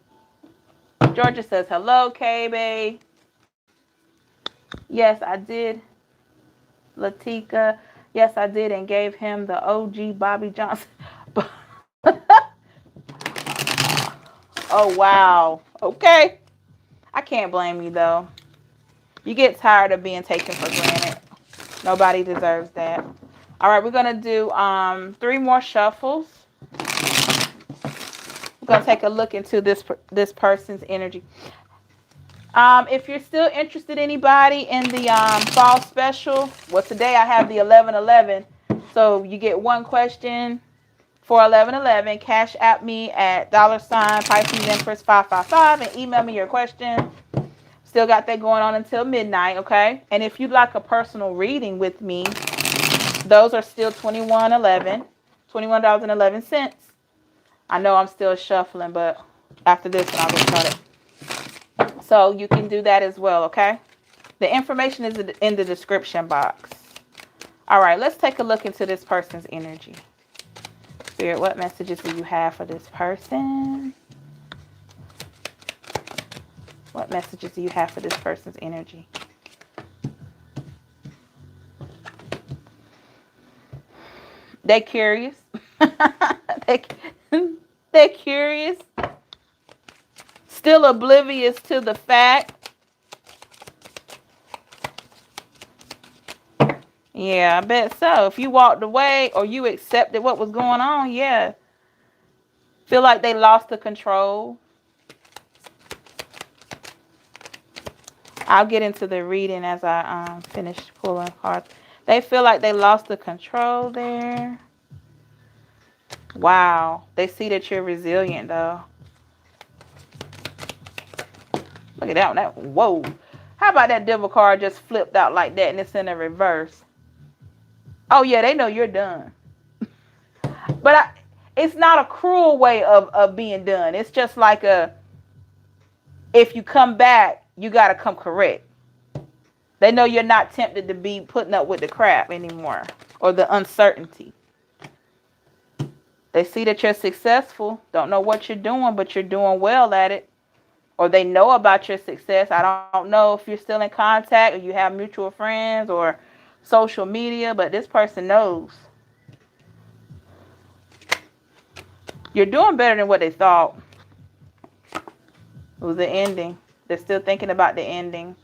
Georgia says, hello, KB. Yes, I did. Latika. Yes, I did, and gave him the OG Bobby Johnson. Oh, wow. Okay. I can't blame you, though. You get tired of being taken for granted. Nobody deserves that. All right, we're going to do 3 more shuffles. We're going to take a look into this person's energy. If you're still interested, anybody, in the fall special, well, today I have the 11/11. So you get 1 question for 11/11. Cash app me at $PiscesEmpress555 and email me your question. Still got that going on until midnight, okay? And if you'd like a personal reading with me, those are still $21.11. I know I'm still shuffling, but after this one, I'll get started. So you can do that as well, okay? The information is in the description box. All right, let's take a look into this person's energy. Spirit, what messages do you have for this person? What messages do you have for this person's energy? They're curious. They're curious. Still oblivious to the fact. Yeah, I bet so. If you walked away or you accepted what was going on, yeah. Feel like they lost the control. I'll get into the reading as I finish pulling cards. They feel like they lost the control there. Wow. They see that you're resilient, though. Look at that one. Whoa. How about that devil card just flipped out like that and it's in a reverse? Oh, yeah, they know you're done. But it's not a cruel way of being done. It's just like if you come back, you got to come correct. They know you're not tempted to be putting up with the crap anymore or the uncertainty. They see that you're successful, don't know what you're doing, but you're doing well at it. Or they know about your success. I don't know if you're still in contact or you have mutual friends or social media, but this person knows. You're doing better than what they thought. It was the ending. They're still thinking about the ending.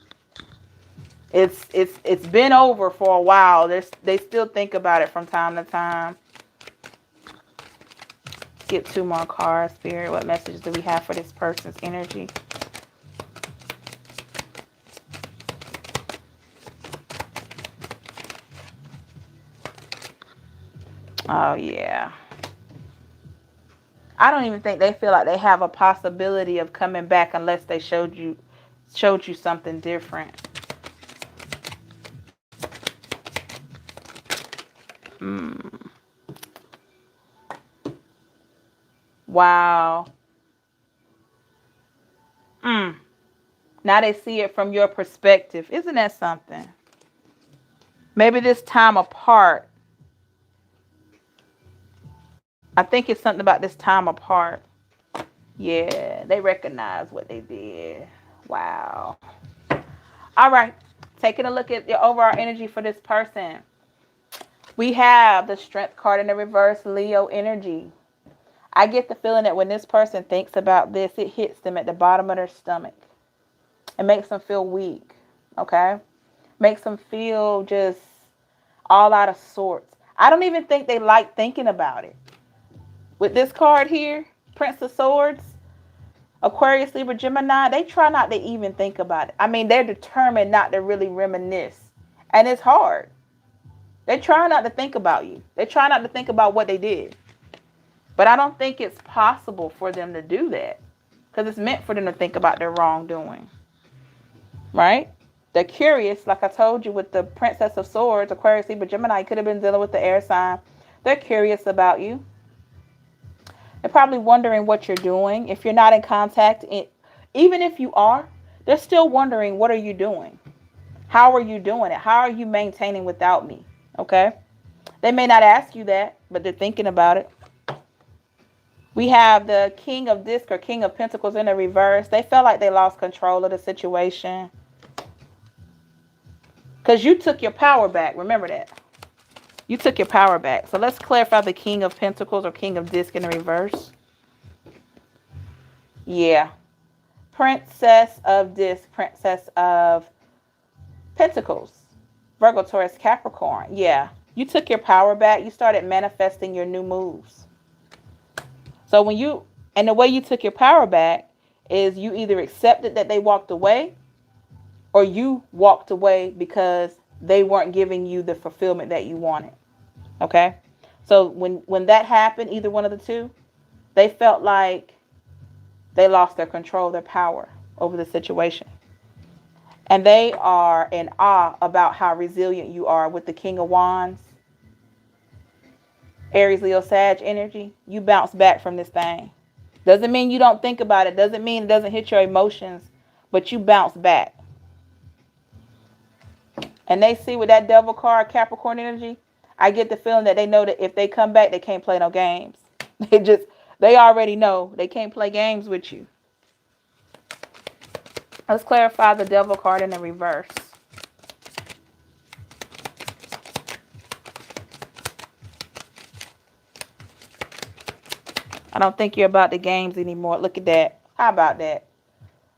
It's been over for a while. They still think about it from time to time. Get 2 more cards, Spirit. What messages do we have for this person's energy? Oh, yeah. I don't even think they feel like they have a possibility of coming back unless they showed you something different. Wow. Now they see it from your perspective. Isn't that something? Maybe this time apart. I think it's something about this time apart. Yeah, they recognize what they did. Wow. All right. Taking a look at the overall energy for this person. We have the Strength card in the reverse, Leo energy. I get the feeling that when this person thinks about this, it hits them at the bottom of their stomach. It makes them feel weak, okay? Makes them feel just all out of sorts. I don't even think they like thinking about it. With this card here, Prince of Swords, Aquarius, Libra, Gemini, they try not to even think about it. I mean, they're determined not to really reminisce. And it's hard. They try not to think about you. They try not to think about what they did. But I don't think it's possible for them to do that. Because it's meant for them to think about their wrongdoing. Right? They're curious, like I told you with the Princess of Swords, Aquarius, Libra, Gemini, could have been dealing with the air sign. They're curious about you. They're probably wondering what you're doing. If you're not in contact, even if you are, they're still wondering, what are you doing? How are you doing it? How are you maintaining without me? Okay? They may not ask you that, but they're thinking about it. We have the King of Disc or King of Pentacles in the reverse. They felt like they lost control of the situation. Because you took your power back. Remember that. You took your power back. So let's clarify the King of Pentacles or King of Disc in the reverse. Yeah. Princess of Disc, Princess of Pentacles. Virgo, Taurus, Capricorn. Yeah. You took your power back. You started manifesting your new moves. So and the way you took your power back is you either accepted that they walked away or you walked away because they weren't giving you the fulfillment that you wanted. Okay? So when that happened, either one of the two, they felt like they lost their control, their power over the situation. And they are in awe about how resilient you are with the King of Wands. Aries, Leo, Sag energy. You bounce back from this thing. Doesn't mean you don't think about it. Doesn't mean it doesn't hit your emotions. But you bounce back. And they see with that Devil card, Capricorn energy, I get the feeling that they know that if they come back, they can't play no games. They already know they can't play games with you. Let's clarify the Devil card in the reverse. I don't think you're about the games anymore. Look at that. How about that?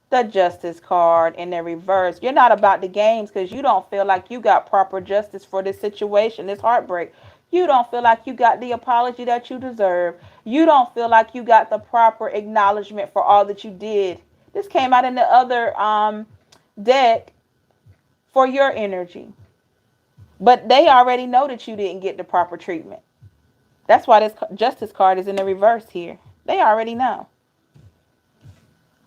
The Justice card in the reverse. You're not about the games because you don't feel like you got proper justice for this situation, this heartbreak. You don't feel like you got the apology that you deserve. You don't feel like you got the proper acknowledgement for all that you did. This came out in the other deck for your energy. But they already know that you didn't get the proper treatment. That's why this Justice card is in the reverse here. They already know.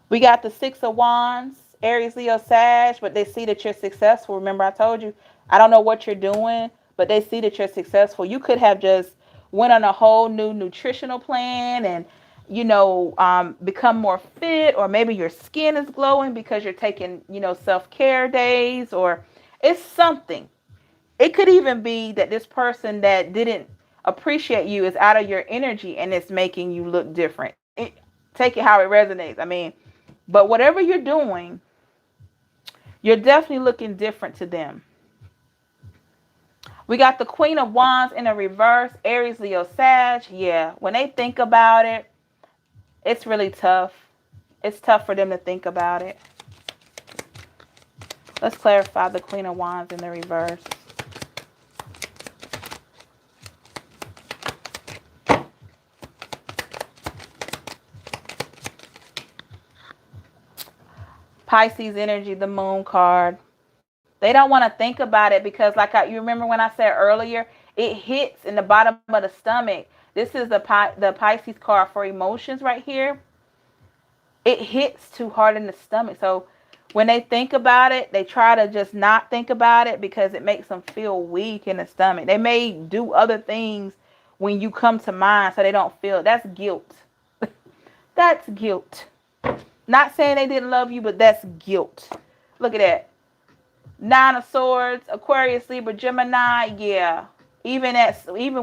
We got the Six of Wands, Aries, Leo, Sag, but they see that you're successful. Remember, I told you, I don't know what you're doing, but they see that you're successful. You could have just went on a whole new nutritional plan and, you know, become more fit, or maybe your skin is glowing because you're taking, you know, self-care days, or it's something. It could even be that this person that didn't appreciate you is out of your energy and it's making you look different. Take it how it resonates. I mean, but whatever you're doing, you're definitely looking different to them. We got the Queen of Wands in a reverse, Aries, Leo, Sag. Yeah, when they think about it, it's really tough. It's tough for them to think about it. Let's clarify the Queen of Wands in the reverse. Pisces energy, the Moon card. They don't want to think about it because, like you remember when I said earlier, it hits in the bottom of the stomach. This is the Pisces card for emotions right here. It hits too hard in the stomach. So when they think about it, they try to just not think about it because it makes them feel weak in the stomach. They may do other things when you come to mind so they don't feel. That's guilt. That's guilt. Not saying they didn't love you, but that's guilt. Look at that. 9 of Swords, Aquarius, Libra, Gemini. Yeah. Even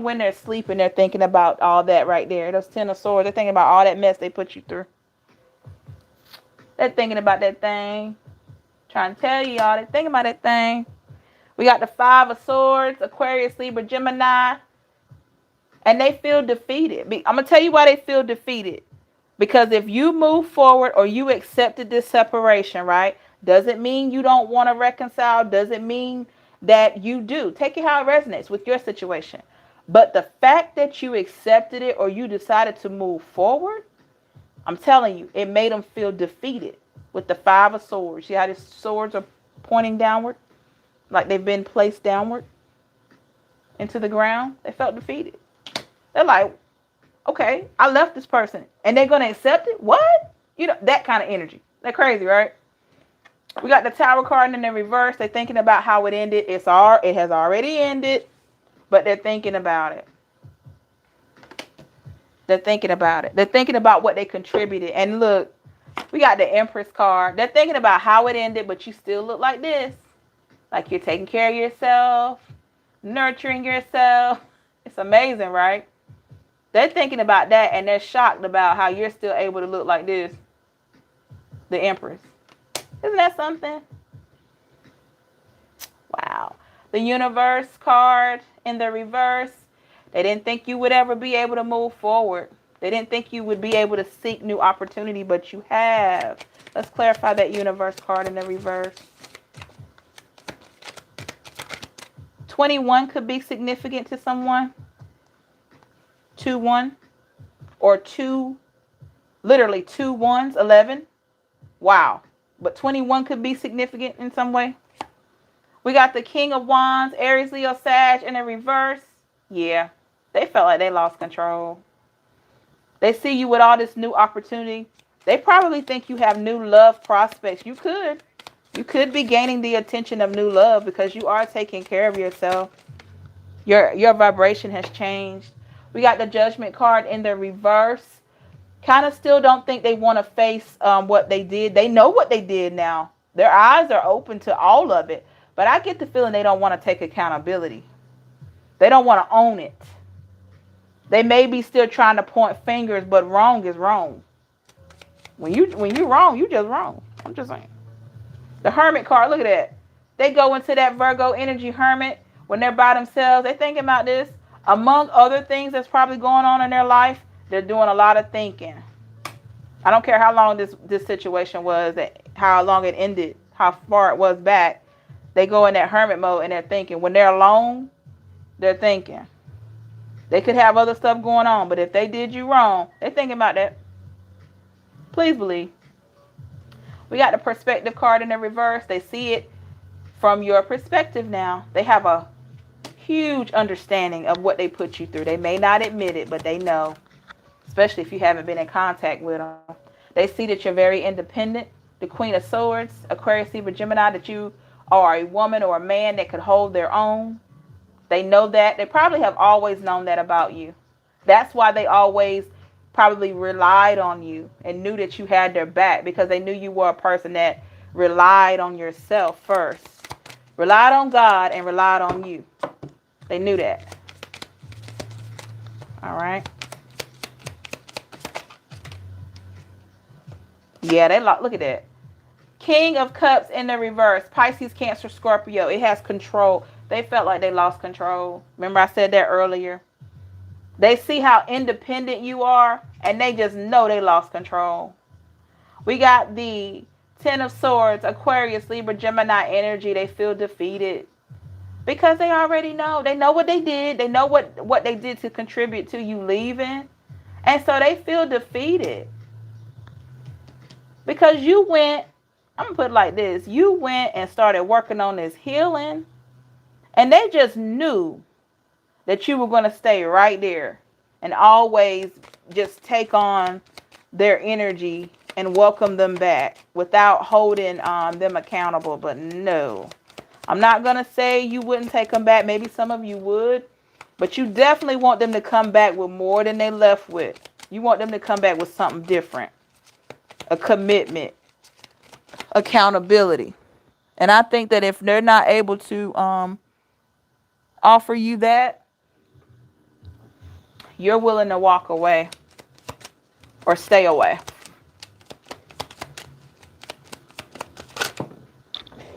when they're sleeping, they're thinking about all that right there. Those 10 of Swords, they're thinking about all that mess they put you through. They're thinking about that thing. Trying to tell you all, they're thinking about that thing. We got the 5 of Swords, Aquarius, Libra, Gemini. And they feel defeated. I'm going to tell you why they feel defeated. Because if you move forward or you accepted this separation, right, doesn't mean you don't want to reconcile. Doesn't mean that you do. Take it how it resonates with your situation. But the fact that you accepted it or you decided to move forward, I'm telling you, it made them feel defeated with the 5 of Swords. See how the swords are pointing downward? Like they've been placed downward into the ground. They felt defeated. They're like, okay, I left this person and they're going to accept it? What? You know, that kind of energy. They're crazy, right? We got the Tower card in the reverse. They're thinking about how it ended. It has already ended, but they're thinking about it. They're thinking about it. They're thinking about what they contributed. And look, we got the Empress card. They're thinking about how it ended, but you still look like this. Like you're taking care of yourself, nurturing yourself. It's amazing, right? They're thinking about that, and they're shocked about how you're still able to look like this. The Empress. Isn't that something? Wow. The Universe card in the reverse. They didn't think you would ever be able to move forward. They didn't think you would be able to seek new opportunity, but you have. Let's clarify that Universe card in the reverse. 21 could be significant to someone. 2-1 or literally 2 ones, 11. Wow. But 21 could be significant in some way. We got the King of Wands, Aries, Leo, Sag in the reverse. Yeah. They felt like they lost control. They see you with all this new opportunity. They probably think you have new love prospects. You could. You could be gaining the attention of new love because you are taking care of yourself. Your vibration has changed. We got the Judgment card in the reverse. Kind of still don't think they want to face what they did. They know what they did now. Their eyes are open to all of it. But I get the feeling they don't want to take accountability. They don't want to own it. They may be still trying to point fingers, but wrong is wrong. When you're wrong, you just wrong. I'm just saying. The Hermit card, look at that. They go into that Virgo energy Hermit when they're by themselves. They're thinking about this. Among other things that's probably going on in their life, they're doing a lot of thinking. I don't care how long this situation was, how long it ended, how far it was back. They go in that hermit mode and they're thinking. When they're alone, they're thinking. They could have other stuff going on, but if they did you wrong, they're thinking about that. Please believe. We got the Perspective card in the reverse. They see it from your perspective now. They have a huge understanding of what they put you through. They may not admit it, but they know. Especially if you haven't been in contact with them. They see that you're very independent. The Queen of Swords, Aquarius, Libra, Gemini, that you are a woman or a man that could hold their own. They know that. They probably have always known that about you. That's why they always probably relied on you and knew that you had their back because they knew you were a person that relied on yourself first. Relied on God and relied on you. They knew that. All right. Yeah, they look at that. King of Cups in the reverse. Pisces, Cancer, Scorpio. It has control. They felt like they lost control. Remember I said that earlier. They see how independent you are, and they just know they lost control. We got the Ten of Swords, Aquarius, Libra, Gemini energy. They feel defeated because they already know. They know what they did. They know what they did to contribute to you leaving. And so they feel defeated. Because you went, I'm going to put it like this. You went and started working on this healing. And they just knew that you were going to stay right there and always just take on their energy and welcome them back without holding them accountable. But no, I'm not going to say you wouldn't take them back. Maybe some of you would, but you definitely want them to come back with more than they left with. You want them to come back with something different, a commitment, accountability. And I think that if they're not able to offer you that, you're willing to walk away or stay away.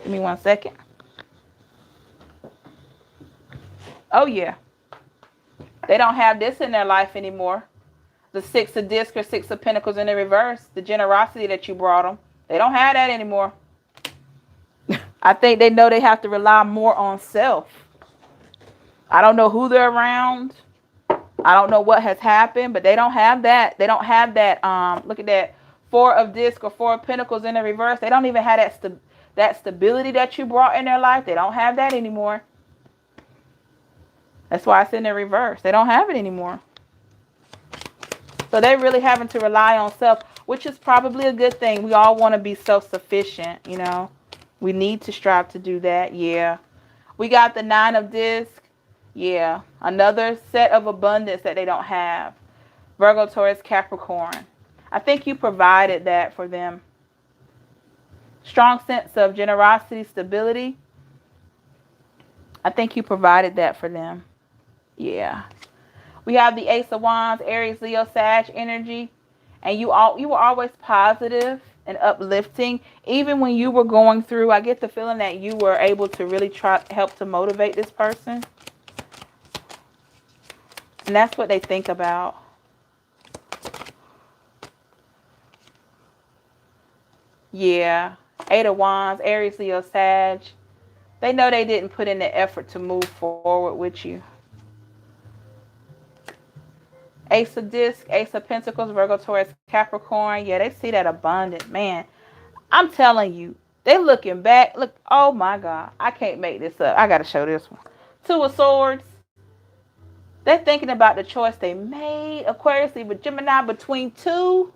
Give me 1 second. Oh, yeah. They don't have this in their life anymore. The Six of Discs or Six of Pentacles in the reverse. The generosity that you brought them. They don't have that anymore. I think they know they have to rely more on self. I don't know who they're around. I don't know what has happened, but they don't have that. They don't have that. Look at that. Four of Discs or Four of Pentacles in the reverse. They don't even have that stability that you brought in their life. They don't have that anymore. That's why it's in the reverse. They don't have it anymore. So they're really having to rely on self, which is probably a good thing. We all want to be self-sufficient, you know. We need to strive to do that. Yeah. We got the Nine of Discs. Yeah. Another set of abundance that they don't have. Virgo, Taurus, Capricorn. I think you provided that for them. Strong sense of generosity, stability. I think you provided that for them. Yeah. We have the Ace of Wands, Aries, Leo, Sag energy. And you were always positive and uplifting. Even when you were going through, I get the feeling that you were able to really help to motivate this person. And that's what they think about. Yeah. Eight of Wands, Aries, Leo, Sag. They know they didn't put in the effort to move forward with you. Ace of Discs, Ace of Pentacles, Virgo, Taurus, Capricorn. Yeah, they see that abundant. Man, I'm telling you, they looking back. Look, oh my God. I can't make this up. I got to show this one. Two of Swords. They're thinking about the choice they made. Aquarius, Libra, Gemini, between two.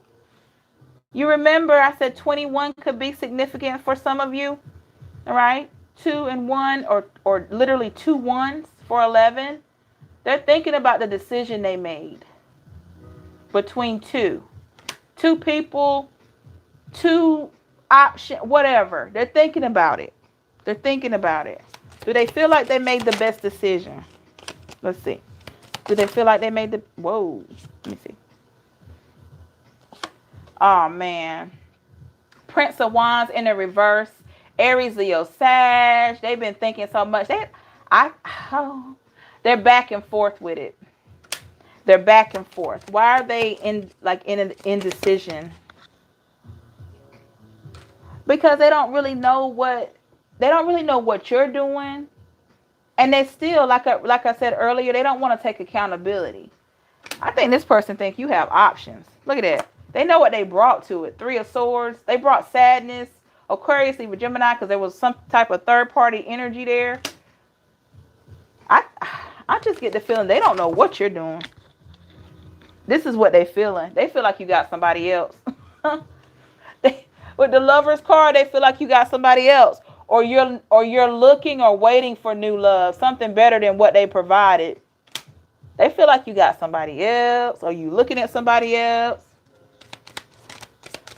You remember I said 21 could be significant for some of you. All right. 2 and 1 or literally 2 ones for 11. They're thinking about the decision they made. Between two people, two options, whatever. They're thinking about it. They're thinking about it. Do they feel like they made the best decision? Let's see. Do they feel like they made the... Whoa. Let me see. Oh, man. Prince of Wands in the reverse. Aries, Leo, Sag. They've been thinking so much. They're back and forth with it. They're back and forth. Why are they in an indecision? Because they don't really know what you're doing. And they still, like I said earlier, they don't want to take accountability. I think this person thinks you have options. Look at that. They know what they brought to it. Three of Swords. They brought sadness. Aquarius, Libra, Gemini, because there was some type of third-party energy there. I just get the feeling they don't know what you're doing. This is what they're feeling. They feel like you got somebody else. With the Lover's card, they feel like you got somebody else. Or you're looking or waiting for new love. Something better than what they provided. They feel like you got somebody else, or you looking at somebody else.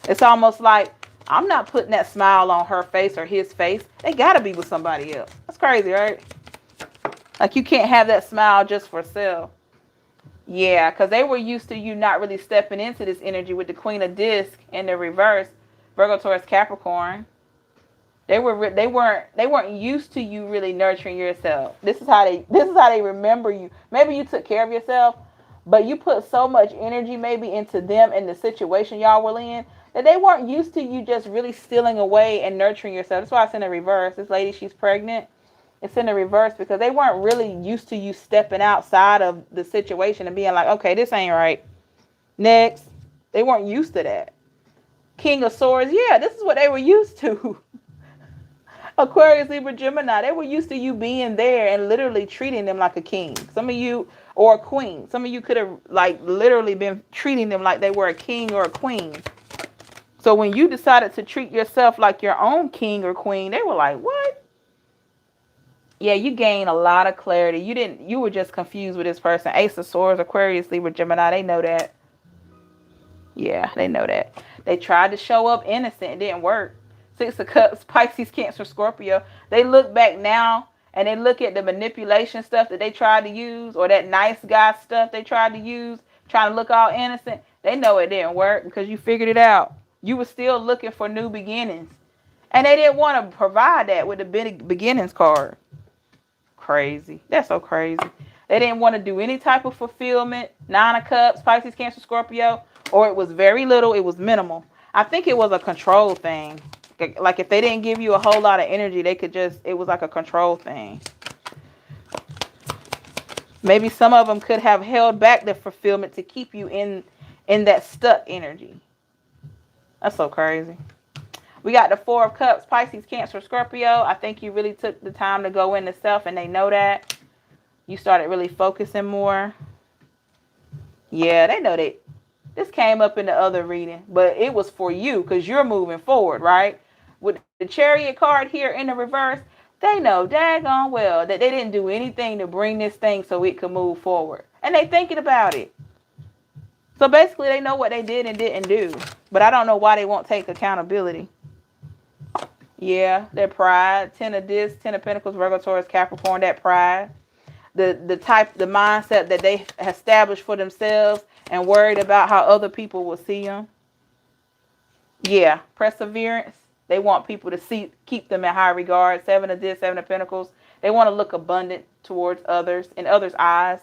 It's almost like, I'm not putting that smile on her face or his face. They gotta be with somebody else. That's crazy, right? Like, you can't have that smile just for self. Yeah, because they were used to you not really stepping into this energy with the Queen of Disc in the reverse, Virgo, Taurus, Capricorn. They weren't used to you really nurturing yourself. This is how they remember you. Maybe you took care of yourself, but you put so much energy maybe into them and the situation y'all were in that they weren't used to you just really stealing away and nurturing yourself. That's why it's in the reverse. This lady, she's pregnant. It's in the reverse because they weren't really used to you stepping outside of the situation and being like, okay, this ain't right. Next. They weren't used to that. King of Swords, yeah, this is what they were used to. Aquarius, Libra, Gemini, they were used to you being there and literally treating them like a king. Some of you, or a queen. Some of you could have like literally been treating them like they were a king or a queen. So when you decided to treat yourself like your own king or queen, they were like, what? Yeah, you gained a lot of clarity. You were just confused with this person. Ace of Swords, Aquarius, Libra, Gemini, they know that. Yeah, they know that. They tried to show up innocent. It didn't work. Six of Cups, Pisces, Cancer, Scorpio. They look back now and they look at the manipulation stuff that they tried to use, or that nice guy stuff they tried to use, trying to look all innocent. They know it didn't work because you figured it out. You were still looking for new beginnings. And they didn't want to provide that with the beginnings card. Crazy. That's so crazy. They didn't want to do any type of fulfillment. Nine of Cups, Pisces, Cancer, Scorpio. Or it was very little. It was minimal. I think it was a control thing. Like if they didn't give you a whole lot of energy, they could just, it was like a control thing. Maybe some of them could have held back the fulfillment to keep you in that stuck energy. That's so crazy. We got the Four of Cups, Pisces, Cancer, Scorpio. I think you really took the time to go into self, and they know that. You started really focusing more. Yeah, they know that. This came up in the other reading, but it was for you because you're moving forward, right? With the Chariot card here in the reverse, they know daggone well that they didn't do anything to bring this thing so it could move forward. And they thinking about it. So basically, they know what they did and didn't do. But I don't know why they won't take accountability. Yeah, their pride. 10 of Discs, 10 of Pentacles, Virgo, Taurus, Capricorn, that pride. The mindset that they established for themselves and worried about how other people will see them. Yeah, perseverance. They want people to keep them in high regard. 7 of Discs, 7 of Pentacles. They want to look abundant towards others, in others' eyes.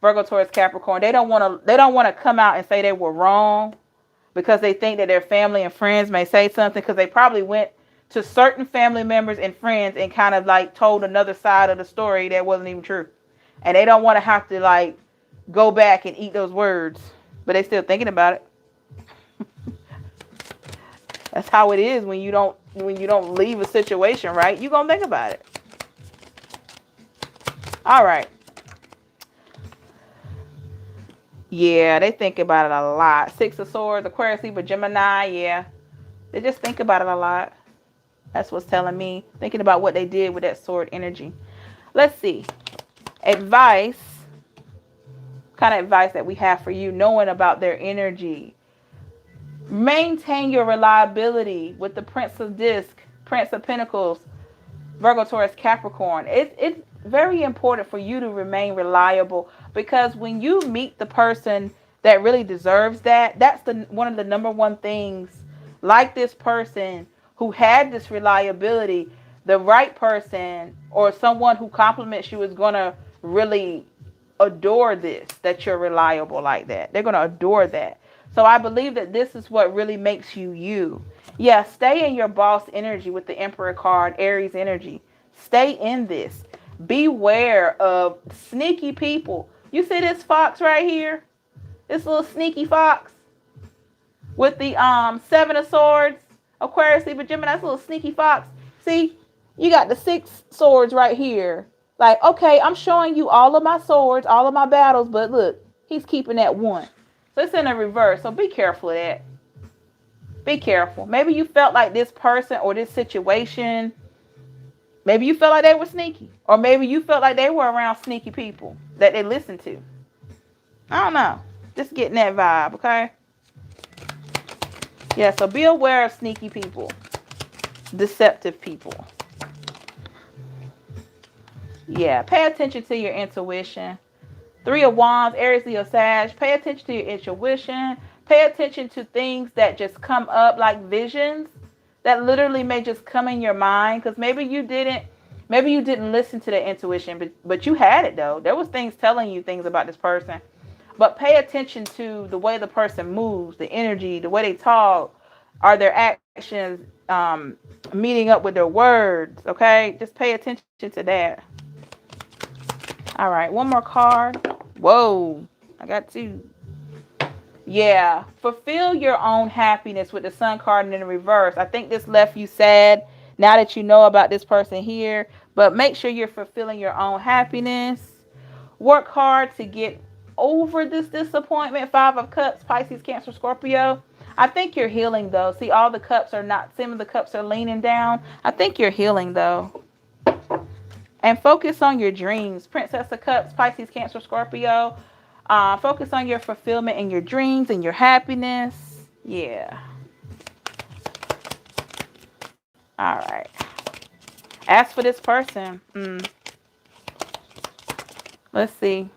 Virgo, Taurus, Capricorn. They don't want to come out and say they were wrong because they think that their family and friends may say something, because they probably went to certain family members and friends and kind of like told another side of the story that wasn't even true. And they don't want to have to like go back and eat those words, but they still thinking about it. That's how it is when you don't leave a situation, right? You're going to think about it. All right. Yeah, they think about it a lot. 6 of Swords, Aquarius, Libra, Gemini. Yeah, they just think about it a lot. That's what's telling me. Thinking about what they did with that sword energy. Let's see. Advice. Kind of advice that we have for you, knowing about their energy. Maintain your reliability with the Prince of Disc, Prince of Pentacles, Virgo, Taurus, Capricorn. It's very important for you to remain reliable, because when you meet the person that really deserves that, that's one of the number one things. Like this person who had this reliability, the right person or someone who compliments you is going to really adore this, that you're reliable like that. They're going to adore that. So I believe that this is what really makes you you. Yeah, stay in your boss energy with the Emperor card, Aries energy. Stay in this. Beware of sneaky people. You see this fox right here? This little sneaky fox with the 7 of Swords, Aquarius, Libra, Gemini, this little sneaky fox. See, you got the 6 swords right here. Like, okay, I'm showing you all of my swords, all of my battles, but look, he's keeping that one. So it's in a reverse. So be careful of that. Be careful. Maybe you felt like this person or this situation, maybe you felt like they were sneaky. Or maybe you felt like they were around sneaky people that they listened to. I don't know. Just getting that vibe, okay? Yeah, so be aware of sneaky people. Deceptive people. Yeah, pay attention to your intuition. 3 of Wands, Aries, Leo, Sag. Pay attention to your intuition. Pay attention to things that just come up, like visions that literally may just come in your mind. Because maybe you didn't listen to the intuition, but you had it though. There was things telling you things about this person. But pay attention to the way the person moves, the energy, the way they talk. Are their actions meeting up with their words? Okay, just pay attention to that. All right, one more card. Whoa, I got 2. Yeah, fulfill your own happiness with the Sun card in the reverse. I think this left you sad now that you know about this person here. But make sure you're fulfilling your own happiness. Work hard to get over this disappointment. 5 of Cups, Pisces, Cancer, Scorpio. I think you're healing though. See, all the cups are not, some of the cups are leaning down. I think you're healing though. And focus on your dreams. Princess of Cups, Pisces, Cancer, Scorpio. Focus on your fulfillment and your dreams and your happiness. Yeah. All right. As for this person, let's see.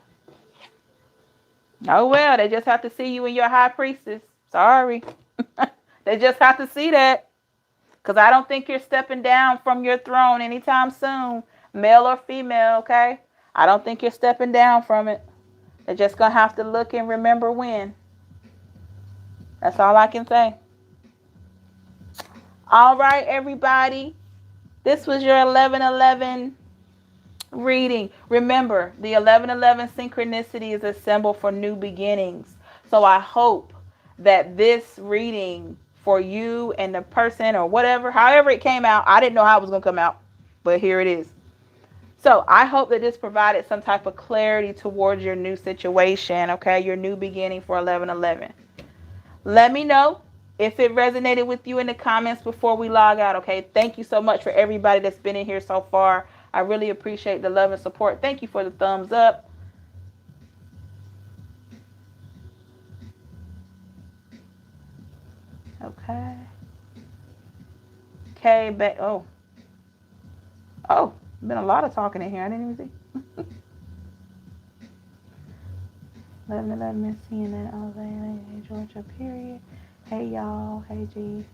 Oh, well, they just have to see you in your high priestess. Sorry. They just have to see that. Because I don't think you're stepping down from your throne anytime soon. Male or female, okay? I don't think you're stepping down from it. They're just going to have to look and remember when. That's all I can say. All right, everybody. This was your 11/11 reading. Remember, the 11/11 synchronicity is a symbol for new beginnings. So I hope that this reading for you and the person or whatever, however it came out, I didn't know how it was going to come out, but here it is. So I hope that this provided some type of clarity towards your new situation, okay? Your new beginning for 11/11. Let me know if it resonated with you in the comments before we log out, okay? Thank you so much for everybody that's been in here so far. I really appreciate the love and support. Thank you for the thumbs up. Okay. Okay, oh, been a lot of talking in here. I didn't even see. 11/11 is seeing that all day. Hey, Georgia, period. Hey, y'all. Hey, G.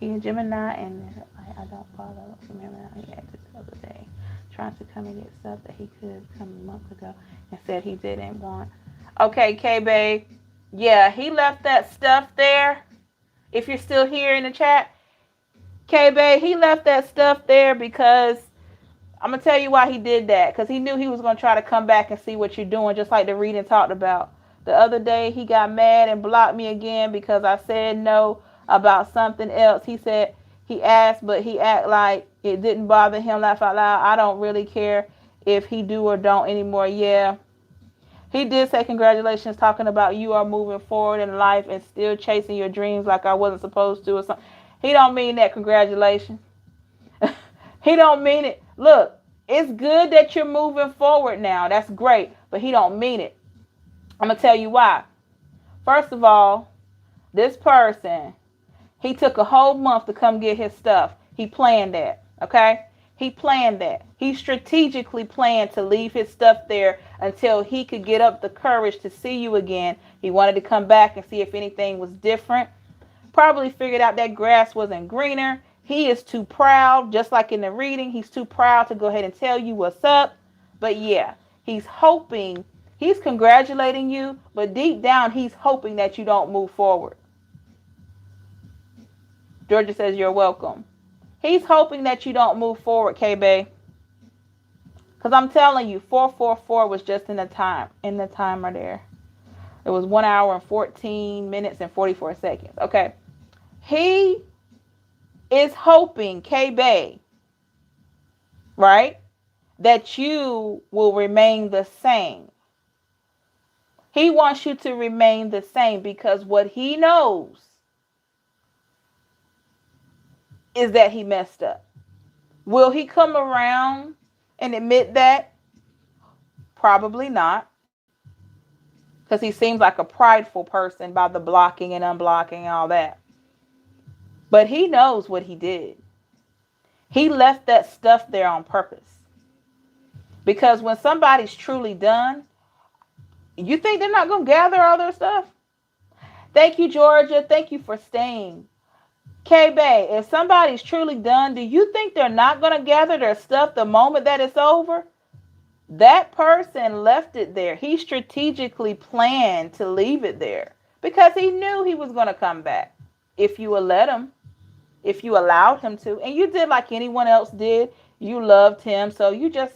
He a Gemini, and I don't follow from him. He acted the other day, trying to come and get stuff that he could come a month ago, and said he didn't want. Okay, K-Babe. Yeah, he left that stuff there. If you're still here in the chat, K-Babe, he left that stuff there because I'm going to tell you why he did that. Because he knew he was going to try to come back and see what you're doing, just like the reading talked about. The other day, he got mad and blocked me again because I said no about something else. He said he asked, but he act like it didn't bother him. Laugh out loud. I don't really care if he do or don't anymore. Yeah. He did say congratulations, talking about you are moving forward in life and still chasing your dreams like I wasn't supposed to or something. He don't mean that congratulations. He don't mean it. Look, it's good that you're moving forward now. That's great. But he don't mean it. I'm going to tell you why. First of all, this person, he took a whole month to come get his stuff. He planned that. Okay? He planned that. He strategically planned to leave his stuff there until he could get up the courage to see you again. He wanted to come back and see if anything was different. Probably figured out that grass wasn't greener. He is too proud, just like in the reading. He's too proud to go ahead and tell you what's up. But yeah, he's hoping, he's congratulating you, but deep down, he's hoping that you don't move forward. Georgia says you're welcome. He's hoping that you don't move forward, K-Bay. Because I'm telling you, 444 was just in the timer there. It was 1 hour and 14 minutes and 44 seconds. Okay. He is hoping, K-Bay, right, that you will remain the same. He wants you to remain the same because what he knows is that he messed up. Will he come around and admit that? Probably not. Because he seems like a prideful person by the blocking and unblocking and all that. But he knows what he did. He left that stuff there on purpose. Because when somebody's truly done, you think they're not going to gather all their stuff? Thank you, Georgia. Thank you for staying. K-Bay, if somebody's truly done, do you think they're not going to gather their stuff the moment that it's over? That person left it there. He strategically planned to leave it there because he knew he was going to come back. If you would let him, if you allowed him to, and you did like anyone else did, you loved him, so you just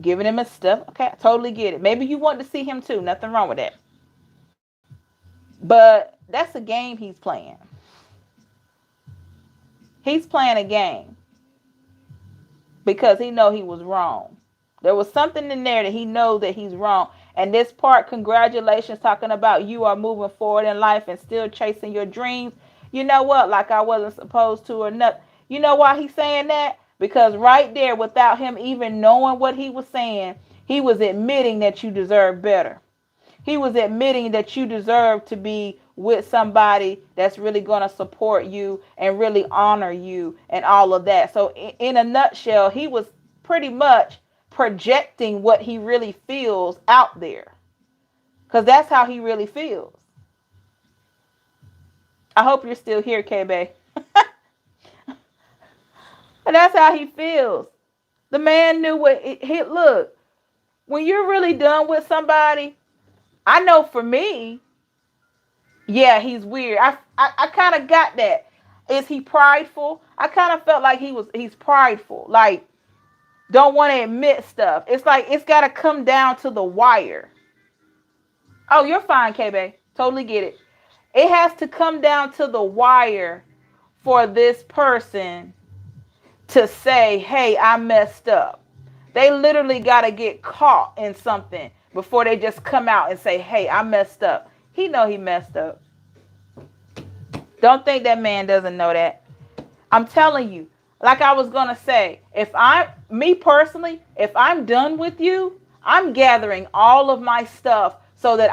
giving him his stuff. Okay, I totally get it. Maybe you want to see him too. Nothing wrong with that. But that's a game he's playing. He's playing a game because he know he was wrong. There was something in there that he knows that he's wrong. And this part, congratulations, talking about you are moving forward in life and still chasing your dreams. You know what? Like I wasn't supposed to or nothing. You know why he's saying that? Because right there, without him even knowing what he was saying, he was admitting that you deserve better. He was admitting that you deserve to be with somebody that's really going to support you and really honor you and all of that. So in a nutshell, he was pretty much projecting what he really feels out there. Because that's how he really feels. I hope you're still here, K-Bay. And that's how he feels. The man knew what he look. When you're really done with somebody, I know for me, yeah, he's weird. I kind of got that. Is he prideful? I kind of felt like he's prideful. Like, don't want to admit stuff. It's like it's got to come down to the wire. Oh, you're fine, K-Bay. Totally get it. It has to come down to the wire for this person to say, hey, I messed up. They literally got to get caught in something before they just come out and say, hey, I messed up. He know he messed up. Don't think that man doesn't know that. I'm telling you, like I was going to say, if I'm done with you, I'm gathering all of my stuff so that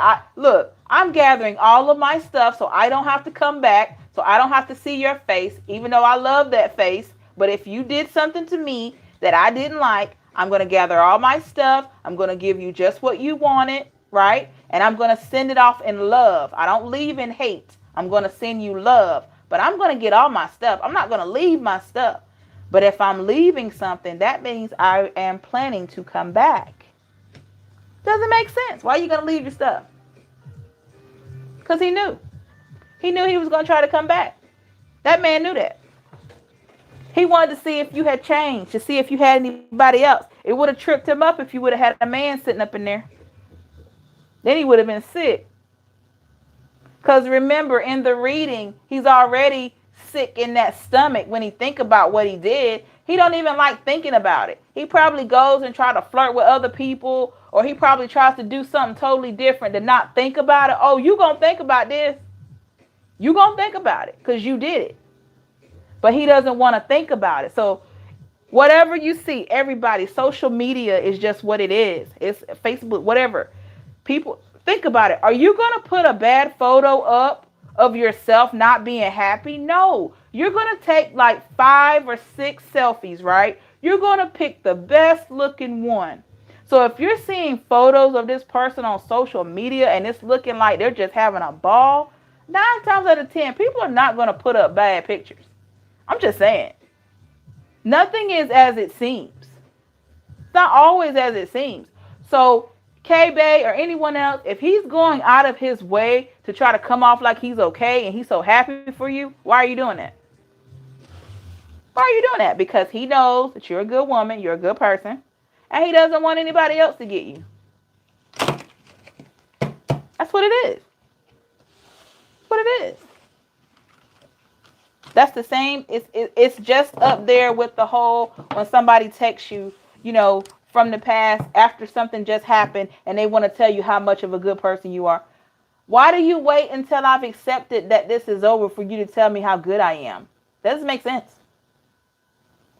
I'm gathering all of my stuff so I don't have to come back, so I don't have to see your face, even though I love that face. But if you did something to me that I didn't like, I'm going to gather all my stuff. I'm going to give you just what you wanted, right? And I'm going to send it off in love. I don't leave in hate. I'm going to send you love. But I'm going to get all my stuff. I'm not going to leave my stuff. But if I'm leaving something, that means I am planning to come back. Doesn't make sense. Why are you going to leave your stuff? Because he knew. He knew he was going to try to come back. That man knew that. He wanted to see if you had changed, to see if you had anybody else. It would have tripped him up if you would have had a man sitting up in there. Then he would have been sick. Because remember, in the reading, he's already sick in that stomach when he think about what he did. He don't even like thinking about it. He probably goes and try to flirt with other people, or he probably tries to do something totally different to not think about it. Oh, you going to think about this? You going to think about it because you did it. But he doesn't want to think about it. So whatever you see, everybody, social media is just what it is. It's Facebook, whatever. People, think about it. Are you going to put a bad photo up of yourself not being happy? No. You're going to take like 5 or 6 selfies, right? You're going to pick the best looking one. So if you're seeing photos of this person on social media and it's looking like they're just having a ball, 9 times out of 10, people are not going to put up bad pictures. I'm just saying. Nothing is as it seems. It's not always as it seems. So K-Bay or anyone else, if he's going out of his way to try to come off like he's okay and he's so happy for you, why are you doing that? Why are you doing that? Because he knows that you're a good woman, you're a good person, and he doesn't want anybody else to get you. That's what it is. What it is. That's the same. It's just up there with the whole when somebody texts you, you know, from the past after something just happened and they want to tell you how much of a good person you are. Why do you wait until I've accepted that this is over for you to tell me how good I am? Doesn't make sense.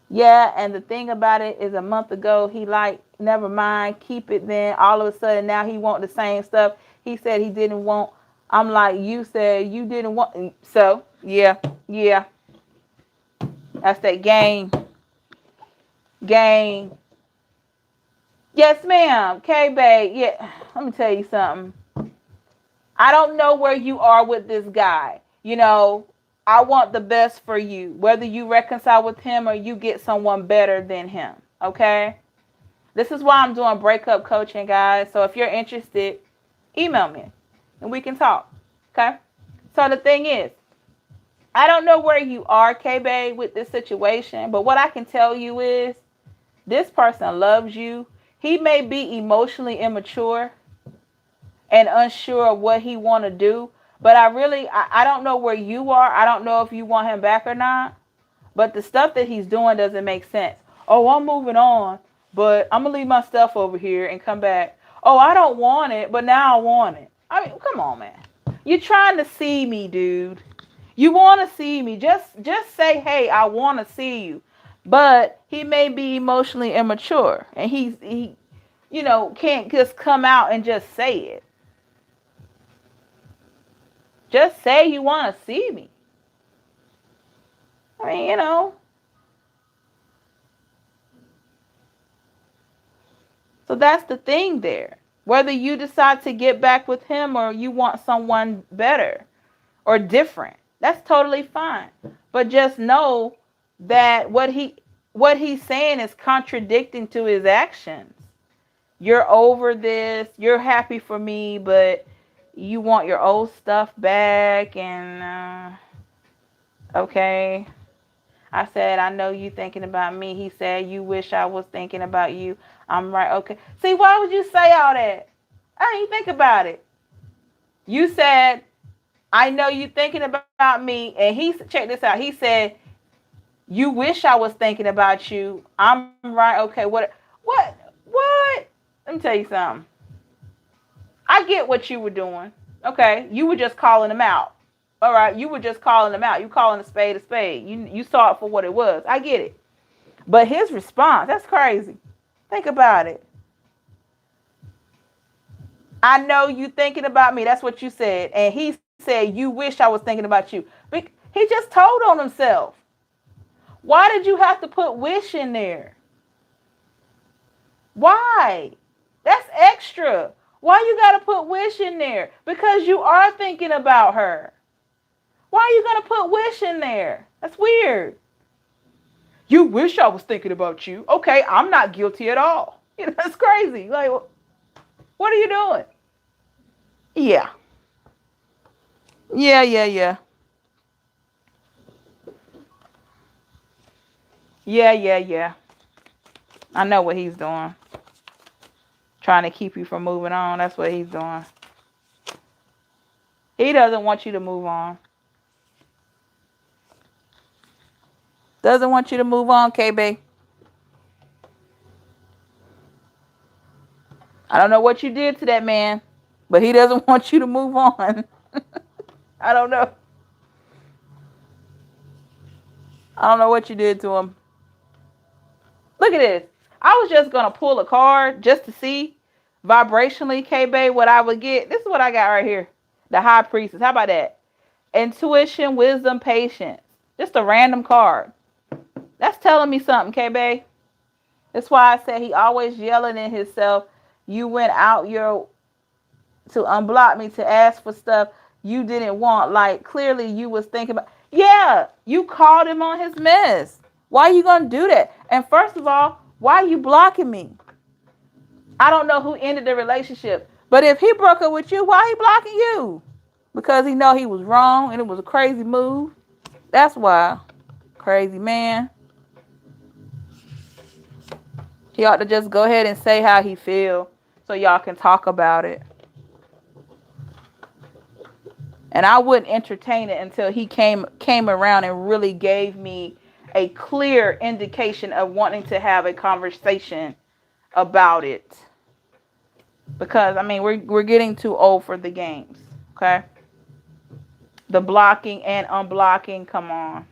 Yeah, and the thing about it is a month ago he liked never mind, keep it then. All of a sudden now he want the same stuff he said he didn't want. I'm like, you said you didn't want. So, yeah. That's that game. Yes, ma'am. K-Bay. Yeah. Let me tell you something. I don't know where you are with this guy. You know, I want the best for you. Whether you reconcile with him or you get someone better than him. Okay? This is why I'm doing breakup coaching, guys. So if you're interested, email me and we can talk. Okay? So the thing is, I don't know where you are, K-Bay, with this situation, but what I can tell you is this person loves you. He may be emotionally immature and unsure of what he want to do, but I don't know where you are. I don't know if you want him back or not, but the stuff that he's doing doesn't make sense. Oh, I'm moving on, but I'm going to leave my stuff over here and come back. Oh, I don't want it, but now I want it. I mean, come on, man. You're trying to see me, dude. You want to see me. Just say, hey, I want to see you. But he may be emotionally immature. And he can't just come out and just say it. Just say you want to see me. I mean, So that's the thing there. Whether you decide to get back with him or you want someone better or different, that's totally fine. But just know that what he's saying is contradicting to his actions. You're over this, you're happy for me, but you want your old stuff back. And okay, I said, I know you thinking about me. He said, you wish I was thinking about you. I'm right. Okay. See, why would you say all that? I didn't think about it. You said, I know you thinking about me. And check this out. He said, you wish I was thinking about you. I'm right. Okay. What? Let me tell you something. I get what you were doing. Okay. You were just calling him out. All right. You were just calling him out. You calling a spade a spade. You saw it for what it was. I get it. But his response, that's crazy. Think about it. I know you thinking about me. That's what you said. And he said, you wish I was thinking about you. He just told on himself. Why did you have to put wish in there? Why? That's extra. Why you got to put wish in there? Because you are thinking about her. Why are you going to put wish in there? That's weird. You wish I was thinking about you. Okay, I'm not guilty at all. That's crazy. Like, what are you doing? Yeah. Yeah. Yeah. I know what he's doing. Trying to keep you from moving on. That's what he's doing. He doesn't want you to move on. Doesn't want you to move on, KB. I don't know what you did to that man, but he doesn't want you to move on. I don't know. I don't know what you did to him. Look at this. I was just going to pull a card just to see vibrationally, KB, what I would get. This is what I got right here. The High Priestess. How about that? Intuition, wisdom, patience. Just a random card. That's telling me something, KB. That's why I said he always yelling in himself. You went out to unblock me to ask for stuff you didn't want. Like, clearly you was thinking about. Yeah, you called him on his mess. Why are you going to do that? And first of all, why are you blocking me? I don't know who ended the relationship. But if he broke up with you, why he blocking you? Because he know he was wrong and it was a crazy move. That's why. Crazy man. He ought to just go ahead and say how he feel so y'all can talk about it. And I wouldn't entertain it until he came around and really gave me a clear indication of wanting to have a conversation about it. Because, I mean, we're getting too old for the games, okay? The blocking and unblocking, come on.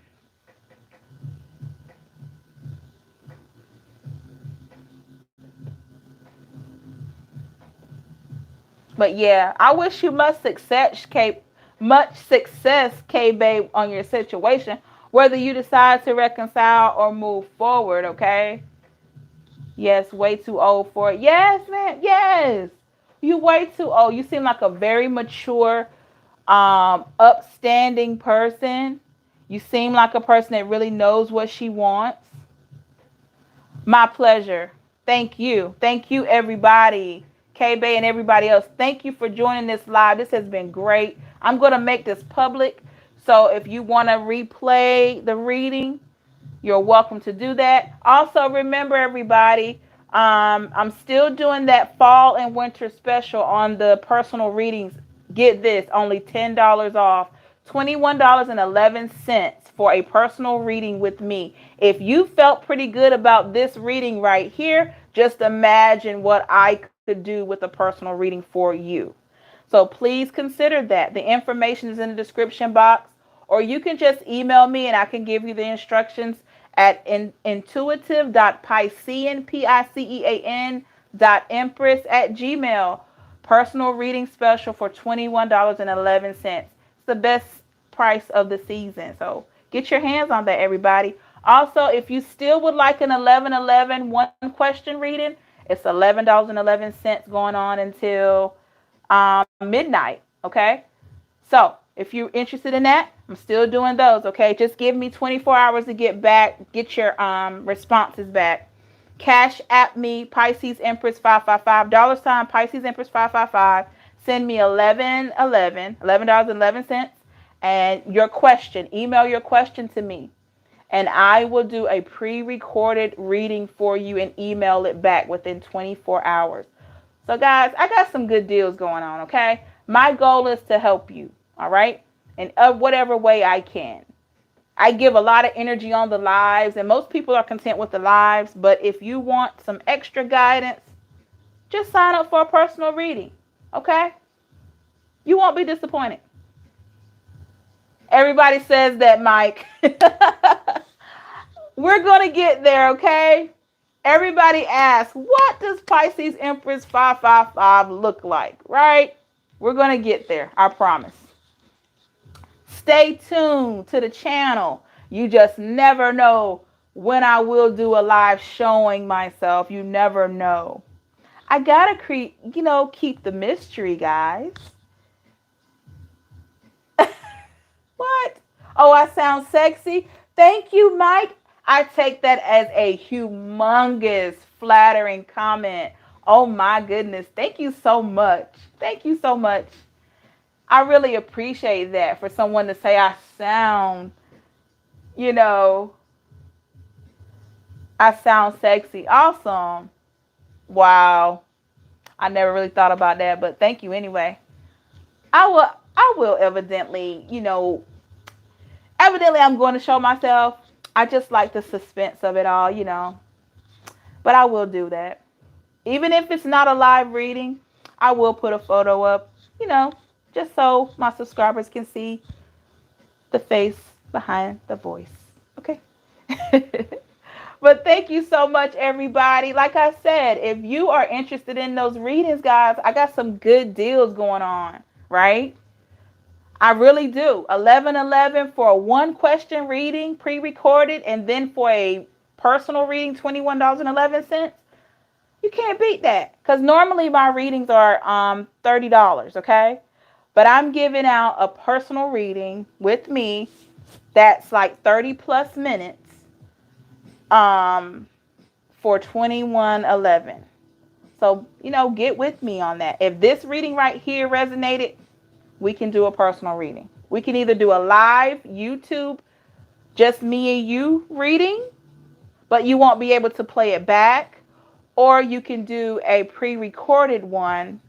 But yeah, I wish you much success, K Babe, on your situation, whether you decide to reconcile or move forward, okay? Yes, way too old for it. Yes, man. Yes. You way too old. You seem like a very mature, upstanding person. You seem like a person that really knows what she wants. My pleasure. Thank you. Thank you, everybody. K-Bay and everybody else. Thank you for joining this live. This has been great. I'm going to make this public. So if you want to replay the reading, you're welcome to do that. Also, remember, everybody, I'm still doing that fall and winter special on the personal readings. Get this, only $10 off, $21.11 for a personal reading with me. If you felt pretty good about this reading right here, just imagine what I could do with a personal reading for you. So please consider that. The information is in the description box, or you can just email me and I can give you the instructions at intuitive.picean, PICEAN.empress@gmail. Personal reading special for $21.11. It's the best price of the season. So get your hands on that, everybody. Also, if you still would like an 11/11 one question reading, it's $11.11 going on until midnight. Okay. So if you're interested in that, I'm still doing those. Okay. Just give me 24 hours to get your responses back. Cash app me Pisces Empress 555 $, Pisces Empress 555. Send me $11.11 and your question. Email your question to me, and I will do a pre-recorded reading for you and email it back within 24 hours. So guys, I got some good deals going on, okay? My goal is to help you, all right? In whatever way I can. I give a lot of energy on the lives, and most people are content with the lives, but if you want some extra guidance, just sign up for a personal reading, okay? You won't be disappointed. Everybody says that, Mike. We're going to get there, okay? Everybody asks, what does Pisces Empress 555 look like, right? We're going to get there, I promise. Stay tuned to the channel. You just never know when I will do a live showing myself. You never know. I got to keep the mystery, guys. What? Oh, I sound sexy? Thank you, Mike. I take that as a humongous, flattering comment. Oh, my goodness. Thank you so much. Thank you so much. I really appreciate that for someone to say I sound, I sound sexy. Awesome. Wow. I never really thought about that, but thank you anyway. I will evidently I'm going to show myself. I just like the suspense of it all, but I will do that. Even if it's not a live reading, I will put a photo up, just so my subscribers can see the face behind the voice. Okay. But thank you so much, everybody. Like I said, if you are interested in those readings, guys, I got some good deals going on, right? I really do. 11/11 for a one question reading, pre-recorded, and then for a personal reading, $21.11. You can't beat that, because normally my readings are $30, okay? But I'm giving out a personal reading with me that's like 30 plus minutes for $21.11. So, get with me on that. If this reading right here resonated, we can do a personal reading. We can either do a live YouTube, just me and you reading, but you won't be able to play it back. Or you can do a pre-recorded one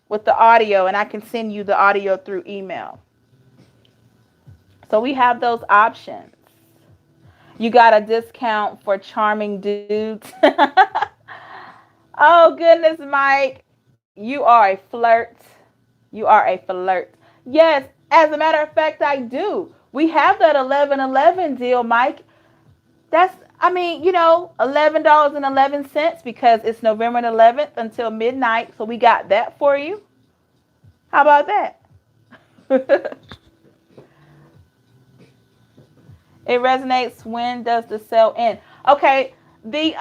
with the audio, and I can send you the audio through email. So we have those options. You got a discount for charming dudes. Oh, goodness, Mike. You are a flirt. You are a flirt. Yes, as a matter of fact, I do. We have that 11/11 deal, Mike. I mean, you know, $11.11 because it's November 11th until midnight. So we got that for you. How about that? It resonates. When does the sale end? Okay, the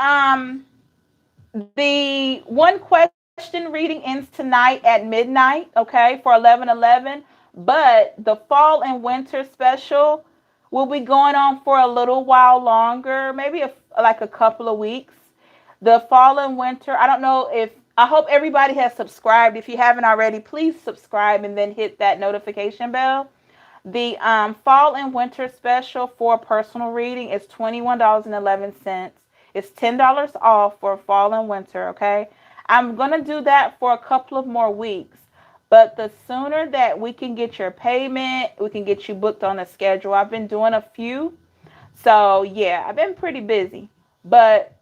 one question reading ends tonight at midnight, okay, for 11/11. But the fall and winter special will be going on for a little while longer, maybe like a couple of weeks. The fall and winter, I don't know if, I hope everybody has subscribed. If you haven't already, please subscribe and then hit that notification bell. The fall and winter special for personal reading is $21.11. It's $10 off for fall and winter, okay? I'm going to do that for a couple of more weeks. But the sooner that we can get your payment, we can get you booked on a schedule. I've been doing a few. So, yeah, I've been pretty busy. But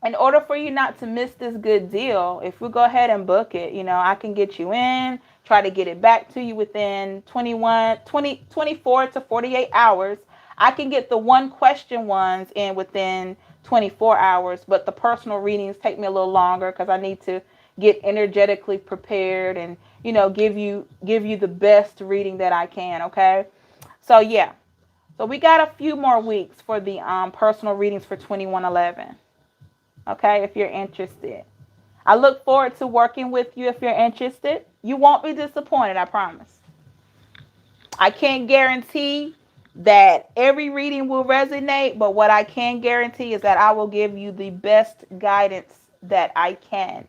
in order for you not to miss this good deal, if we go ahead and book it, you know, I can get you in, try to get it back to you within 24 to 48 hours. I can get the one question ones in within 24 hours, but the personal readings take me a little longer because I need to get energetically prepared and, you know, give you the best reading that I can, okay? So, yeah. So we got a few more weeks for the personal readings for 2111. Okay, if you're interested. I look forward to working with you if you're interested. You won't be disappointed, I promise. I can't guarantee that every reading will resonate, but what I can guarantee is that I will give you the best guidance that I can.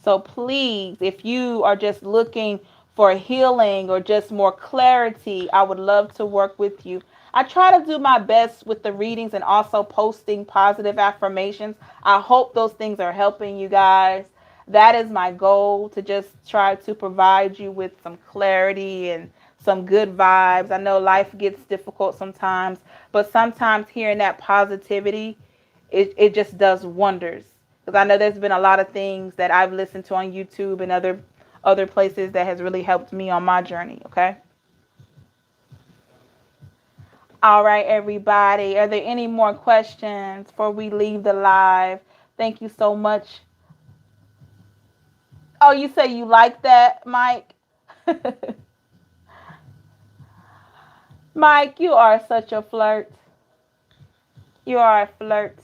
So please, if you are just looking for healing or just more clarity, I would love to work with you. I try to do my best with the readings and also posting positive affirmations. I hope those things are helping you guys. That is my goal, to just try to provide you with some clarity and some good vibes. I know life gets difficult sometimes, but sometimes hearing that positivity, it just does wonders. Because I know there's been a lot of things that I've listened to on YouTube and other places that has really helped me on my journey, okay? All right, everybody. Are there any more questions before we leave the live? Thank you so much. Oh, you say you like that, Mike? Mike, you are such a flirt. You are a flirt.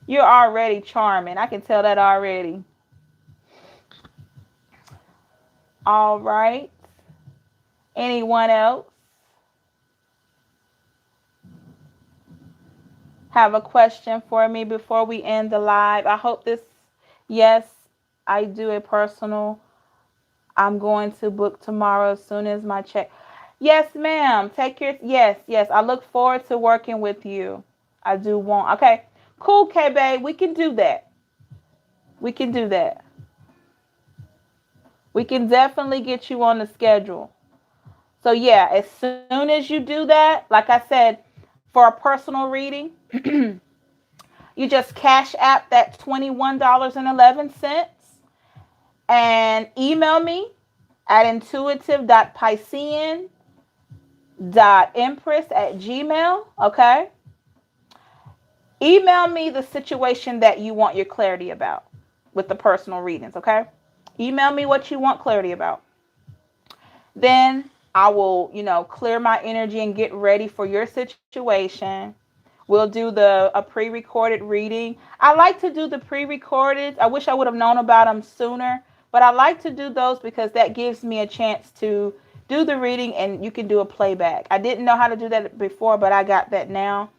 You're already charming. I can tell that already. All right. Anyone else have a question for me before we end the live? I hope this, yes, I do a personal. I'm going to book tomorrow as soon as my check. Yes, ma'am. Take your, yes. I look forward to working with you. I do want, okay. Cool, K-Babe. We can do that. We can do that. We can definitely get you on the schedule. So, yeah, as soon as you do that, like I said, for a personal reading, you just cash app that $21.11 and email me at intuitive.picean.empress@gmail. Okay. Email me the situation that you want your clarity about with the personal readings. Okay. Email me what you want clarity about. Then I will, you know, clear my energy and get ready for your situation. We'll do a pre-recorded reading. I like to do the pre-recorded. I wish I would have known about them sooner, but I like to do those because that gives me a chance to do the reading and you can do a playback. I didn't know how to do that before, but I got that now.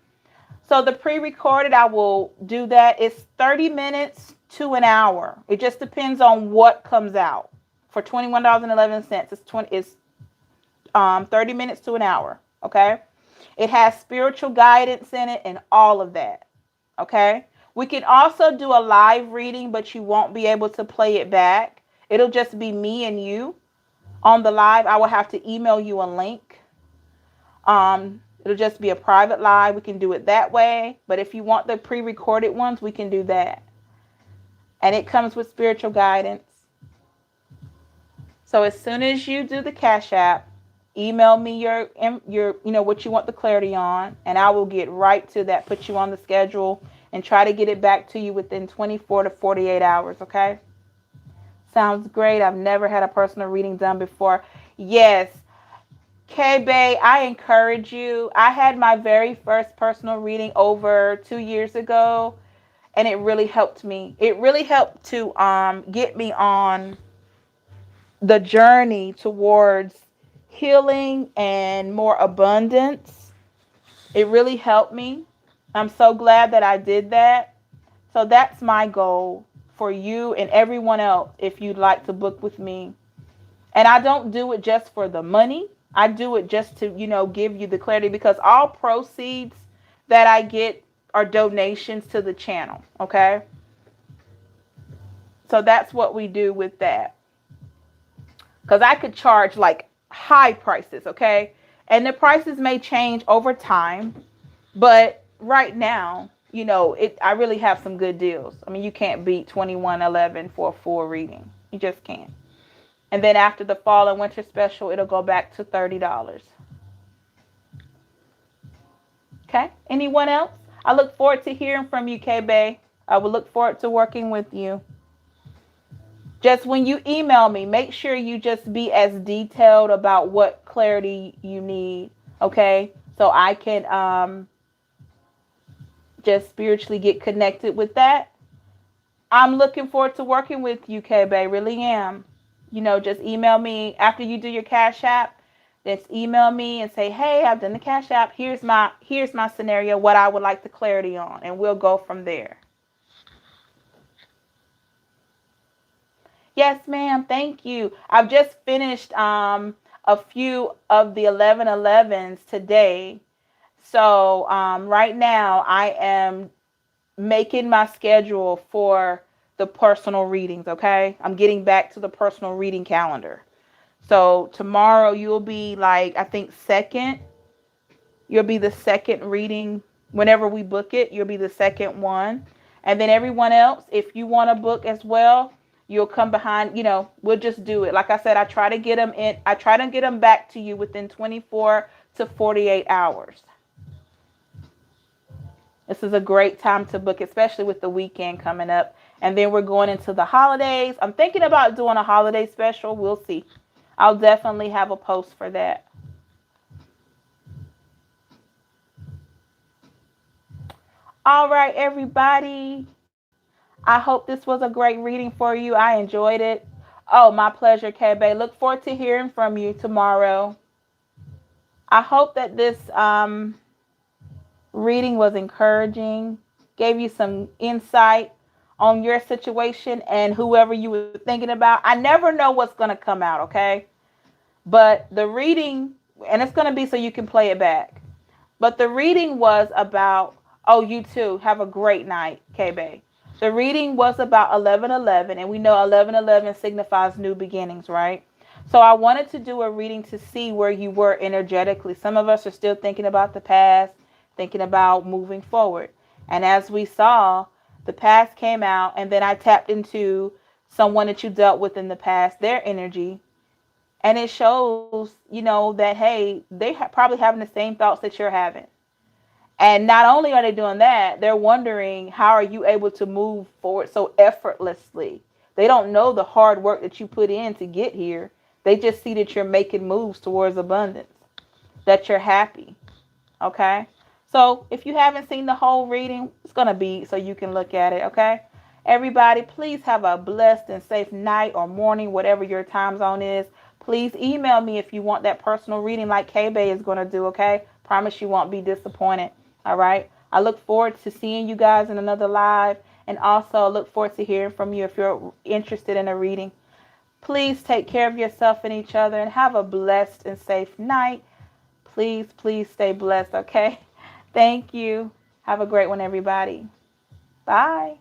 So the pre-recorded, I will do that. It's 30 minutes to an hour. It just depends on what comes out. For $21.11, it's 30 minutes to an hour. Okay. It has spiritual guidance in it and all of that. Okay. We can also do a live reading, but you won't be able to play it back. It'll just be me and you on the live. I will have to email you a link. It'll just be a private live. We can do it that way. But if you want the pre-recorded ones, we can do that. And it comes with spiritual guidance. So as soon as you do the Cash App, email me your what you want the clarity on, and I will get right to that, put you on the schedule, and try to get it back to you within 24 to 48 hours, okay? Sounds great. I've never had a personal reading done before. Yes, K-Bay, I encourage you. I had my very first personal reading over 2 years ago, and it really helped me. It really helped to get me on the journey towards healing and more abundance. It really helped me. I'm so glad that I did that. So that's my goal for you and everyone else if you'd like to book with me. And I don't do it just for the money. I do it just to, give you the clarity, because all proceeds that I get are donations to the channel. Okay. So that's what we do with that. Because I could charge like high prices. Okay. And the prices may change over time. But right now, I really have some good deals. I mean, you can't beat $21.11 for a full reading. You just can't. And then after the fall and winter special, it'll go back to $30. Okay. Anyone else? I look forward to hearing from you, K-Bay. I will look forward to working with you. Just when you email me, make sure you just be as detailed about what clarity you need. Okay. So I can just spiritually get connected with that. I'm looking forward to working with you, K-Bay. Really am. Just email me after you do your Cash App. Just email me and say, hey, I've done the Cash App. Here's my scenario, what I would like the clarity on, and we'll go from there. Yes, ma'am. Thank you. I've just finished a few of the 1111s today. So right now I am making my schedule for the personal readings, okay? I'm getting back to the personal reading calendar. So tomorrow you'll be like, I think you'll be the second reading. Whenever we book it, you'll be the second one. And then everyone else, if you want to book as well, you'll come behind, we'll just do it. Like I said, I try to get them back to you within 24 to 48 hours. This is a great time to book, especially with the weekend coming up. And then we're going into the holidays. I'm thinking about doing a holiday special. We'll see. I'll definitely have a post for that. All right, everybody. I hope this was a great reading for you. I enjoyed it. Oh, my pleasure, K-Bay. Look forward to hearing from you tomorrow. I hope that this reading was encouraging, gave you some insight on your situation and whoever you were thinking about. I never know what's going to come out, okay? But the reading, and it's going to be so you can play it back. But the reading was about, oh, you too. Have a great night, K-Bay. The reading was about 1111, and we know 1111 signifies new beginnings, right? So I wanted to do a reading to see where you were energetically. Some of us are still thinking about the past, thinking about moving forward. And as we saw, the past came out, and then I tapped into someone that you dealt with in the past, their energy. And it shows, that, hey, they probably having the same thoughts that you're having. And not only are they doing that, they're wondering, how are you able to move forward so effortlessly? They don't know the hard work that you put in to get here. They just see that you're making moves towards abundance, that you're happy. Okay? So if you haven't seen the whole reading, it's going to be so you can look at it. Okay? Everybody, please have a blessed and safe night or morning, whatever your time zone is. Please email me if you want that personal reading like K-Bay is going to do. Okay? Promise you won't be disappointed. All right. I look forward to seeing you guys in another live. And also look forward to hearing from you if you're interested in a reading. Please take care of yourself and each other and have a blessed and safe night. Please, please stay blessed. Okay. Thank you. Have a great one, everybody. Bye.